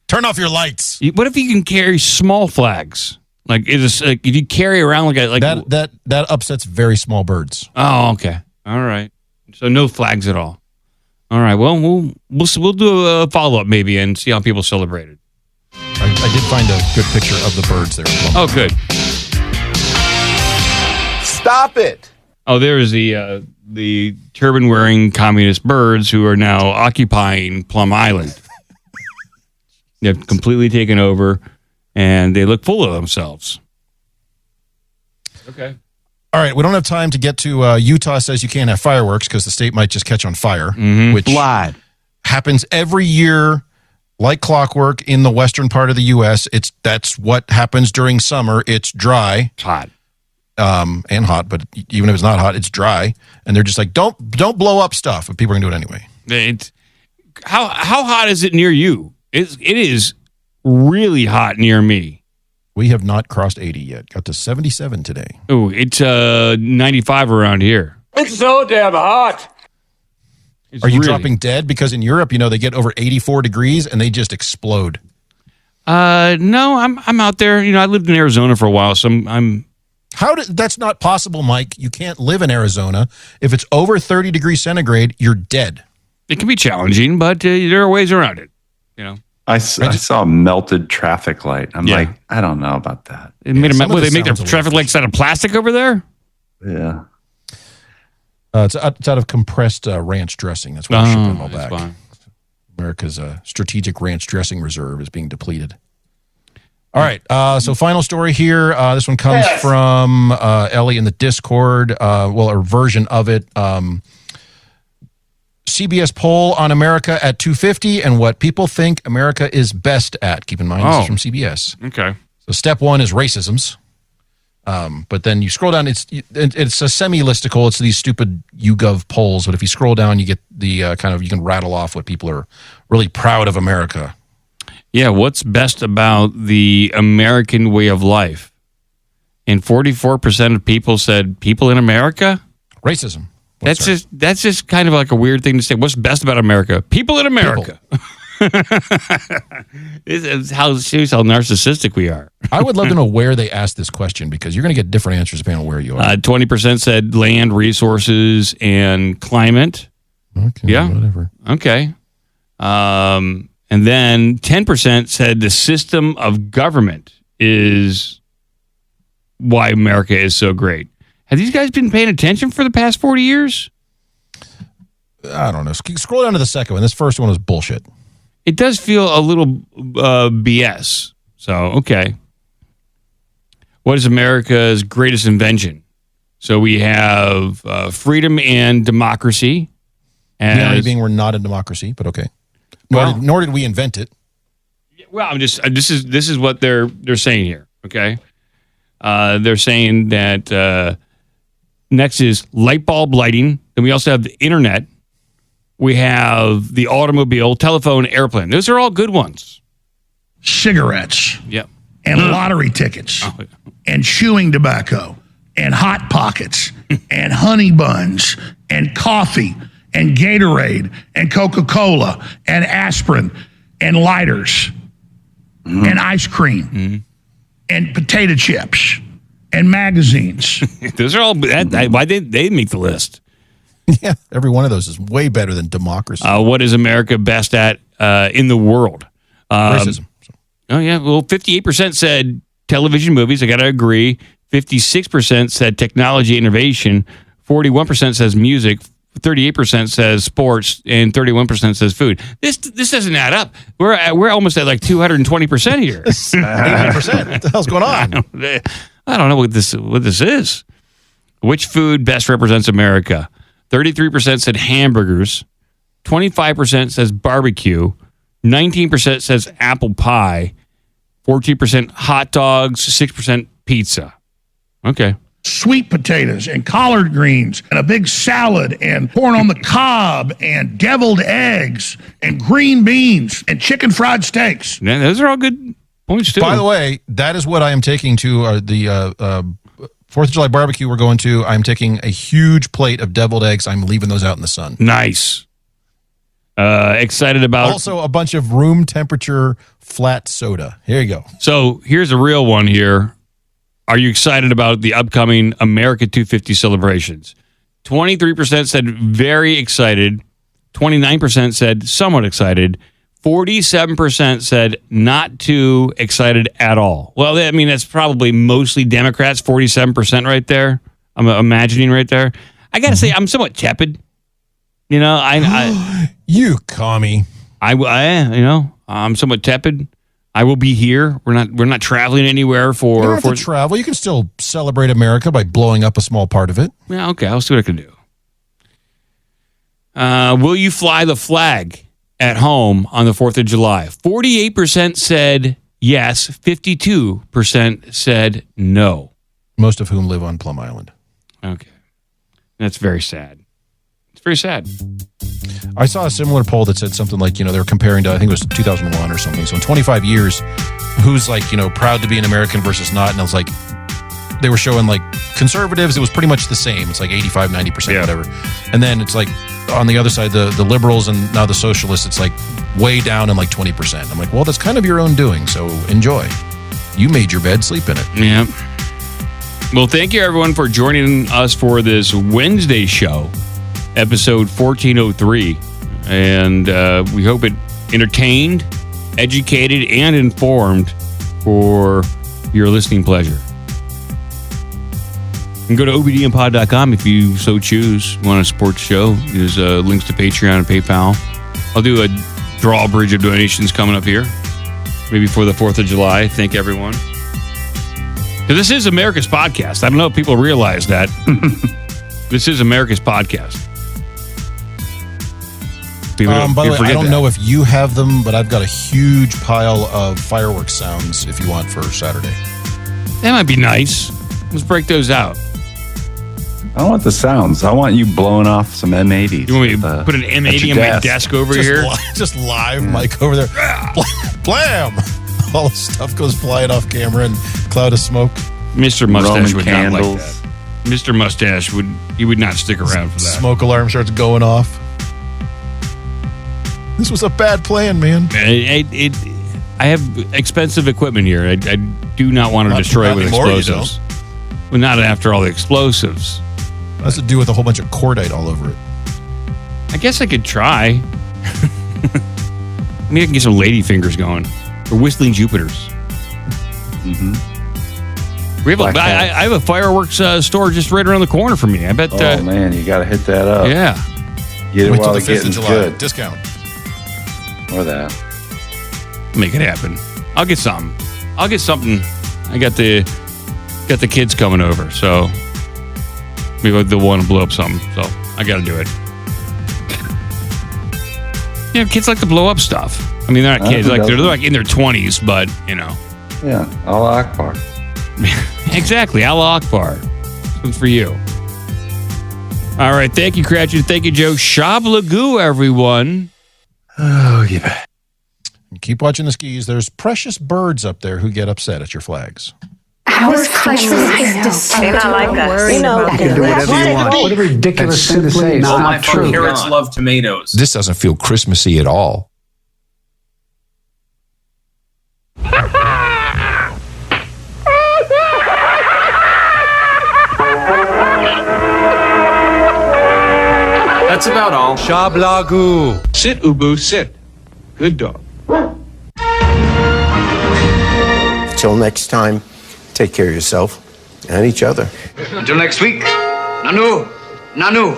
Turn off your lights. What if you can carry small flags? Like, if you carry around that upsets very small birds. Oh, okay. All right. So no flags at all. All right. Well, we'll do a follow up maybe and see how people celebrate it. I did find a good picture of the birds there. Oh, good. Stop it. Oh, there is the turban wearing communist birds who are now occupying Plum Island. They've completely taken over. And they look full of themselves. Okay. All right. We don't have time to get to Utah says you can't have fireworks because the state might just catch on fire, which happens every year like clockwork in the western part of the U.S. That's what happens during summer. It's dry. It's hot. And hot, but even if it's not hot, it's dry. And they're just like, don't blow up stuff, but people are going to do it anyway. How hot is it near you? It is really hot near me. We have not crossed 80 yet. Got to 77 today. Oh, it's 95 around here. It's so damn hot. Are you dropping dead? Because in Europe, they get over 84 degrees and they just explode. No, I'm out there. I lived in Arizona for a while, so I'm. That's not possible, Mike. You can't live in Arizona. If it's over 30 degrees centigrade, you're dead. It can be challenging, but there are ways around it. I saw a melted traffic light. I'm like, I don't know about that. They make their traffic lights out of plastic over there? Yeah. It's out of compressed ranch dressing. That's why we're shipping them all back. Fine. America's strategic ranch dressing reserve is being depleted. All right. So final story here. This one comes from Ellie in the Discord. Or version of it. CBS poll on America at 250 and what people think America is best at. Keep in mind, this is from CBS. Okay. So step one is racisms. But then you scroll down, it's a semi-listicle. It's these stupid YouGov polls. But if you scroll down, you get the you can rattle off what people are really proud of America. Yeah, what's best about the American way of life? And 44% of people said people in America? Racism. That's just kind of like a weird thing to say. What's best about America? People in America. Shows how narcissistic we are. I would love to know where they asked this question because you're going to get different answers depending on where you are. 20% said land, resources, and climate. Okay, yeah, whatever. Okay. And then 10% said the system of government is why America is so great. Have these guys been paying attention for the past 40 years? I don't know. Scroll down to the second one. This first one was bullshit. It does feel a little BS. So, okay. What is America's greatest invention? So we have freedom and democracy. The irony being we're not a democracy, but okay. Nor did we invent it. Well, I'm just this is what they're saying here. Okay, they're saying that next is light bulb lighting. Then we also have the internet. We have the automobile, telephone, airplane. Those are all good ones. Cigarettes. Yep. And lottery tickets. And chewing tobacco. And Hot Pockets. And honey buns. And coffee. And Gatorade. And Coca-Cola. And aspirin. And lighters. And ice cream. And potato chips. And magazines. Those are all... why did they make the list? Yeah, every one of those is way better than democracy. What is America best at in the world? Racism. Oh, yeah. Well, 58% said television movies. I got to agree. 56% said technology innovation. 41% says music. 38% says sports. And 31% says food. This doesn't add up. We're almost at like 220% here. 80%. What the hell's going on? I don't know what this is. Which food best represents America? 33% said hamburgers, 25% says barbecue, 19% says apple pie, 14% hot dogs, 6% pizza. Okay. Sweet potatoes and collard greens and a big salad and corn on the cob and deviled eggs and green beans and chicken fried steaks. Yeah, those are all good points too. By the way, that is what I am taking to the 4th of July barbecue we're going to. I'm taking a huge plate of deviled eggs. I'm leaving those out in the sun. Nice. Excited about... Also a bunch of room temperature flat soda. Here you go. So here's a real one here. Are you excited about the upcoming America 250 celebrations? 23% said very excited. 29% said somewhat excited. 47% said not too excited at all. Well, I mean, that's probably mostly Democrats, 47% right there. I'm imagining right there. I got to say, I'm somewhat tepid. You know, you commie. I'm somewhat tepid. I will be here. We're not traveling anywhere for... You don't have to travel. You can still celebrate America by blowing up a small part of it. Yeah, okay. I'll see what I can do. Will you fly the flag at home on the 4th of July? 48% said yes. 52% said no. Most of whom live on Plum Island. Okay. That's very sad. It's very sad. I saw a similar poll that said something like, they were comparing to, I think it was 2001 or something. So in 25 years, who's like, proud to be an American versus not. And I was like, they were showing like conservatives, it was pretty much the same. It's like 85, 90%, whatever. And then it's like on the other side, the liberals and now the socialists, it's like way down in like 20%. I'm like, well, that's kind of your own doing. So enjoy. You made your bed, sleep in it. Yeah. Well, thank you everyone for joining us for this Wednesday show, episode 1403. And we hope it entertained, educated, and informed for your listening pleasure. You can go to OBDM1403.com if you so choose. You want to support the show. There's links to Patreon and PayPal. I'll do a drawbridge of donations coming up here. maybe for the 4th of July. Thank everyone. Because this is America's podcast. I don't know if people realize that. This is America's podcast. By the way, I don't know if you have them, but I've got a huge pile of fireworks sounds if you want for Saturday. That might be nice. Let's break those out. I don't want the sounds. I want you blowing off some M80s. You want me to put an M80 on my desk over here? Just live mic over there. Blam! All the stuff goes flying off camera and cloud of smoke. Mr. Mustache would not like that. Mr. Mustache would not stick around for that. Smoke alarm starts going off. This was a bad plan, man. I have expensive equipment here. I do not want to destroy it with explosives. Well, not after all the explosives. It has to do with a whole bunch of cordite all over it. I guess I could try. Maybe I can get some lady fingers going. Or whistling Jupiters. Mm-hmm. I have a fireworks store just right around the corner from me. I bet. Oh, man, you got to hit that up. Yeah. Get it while the getting's good. Discount. Or that. Make it happen. I'll get something. I got the kids coming over, so maybe they'll want to blow up something. So I got to do it. Kids like to blow up stuff. I mean, they're not kids. They're like in their 20s, but you know. Yeah, Allah Akbar. Exactly, Allah Akbar. Good for you. All right, thank you, Cratchit. Thank you, Joe. Shablagoo, everyone. Oh, yeah. Keep watching the skis. There's precious birds up there who get upset at your flags. Our country is despicable. We know that. You can do whatever you want. What a ridiculous thing to say. It's not true. Carrots love tomatoes. This doesn't feel Christmassy at all. That's about all. Shablagoo. Sit, Ubu, sit. Good dog. Till next time, take care of yourself and each other. Until next week, Nanu, Nanu.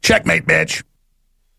Checkmate, bitch.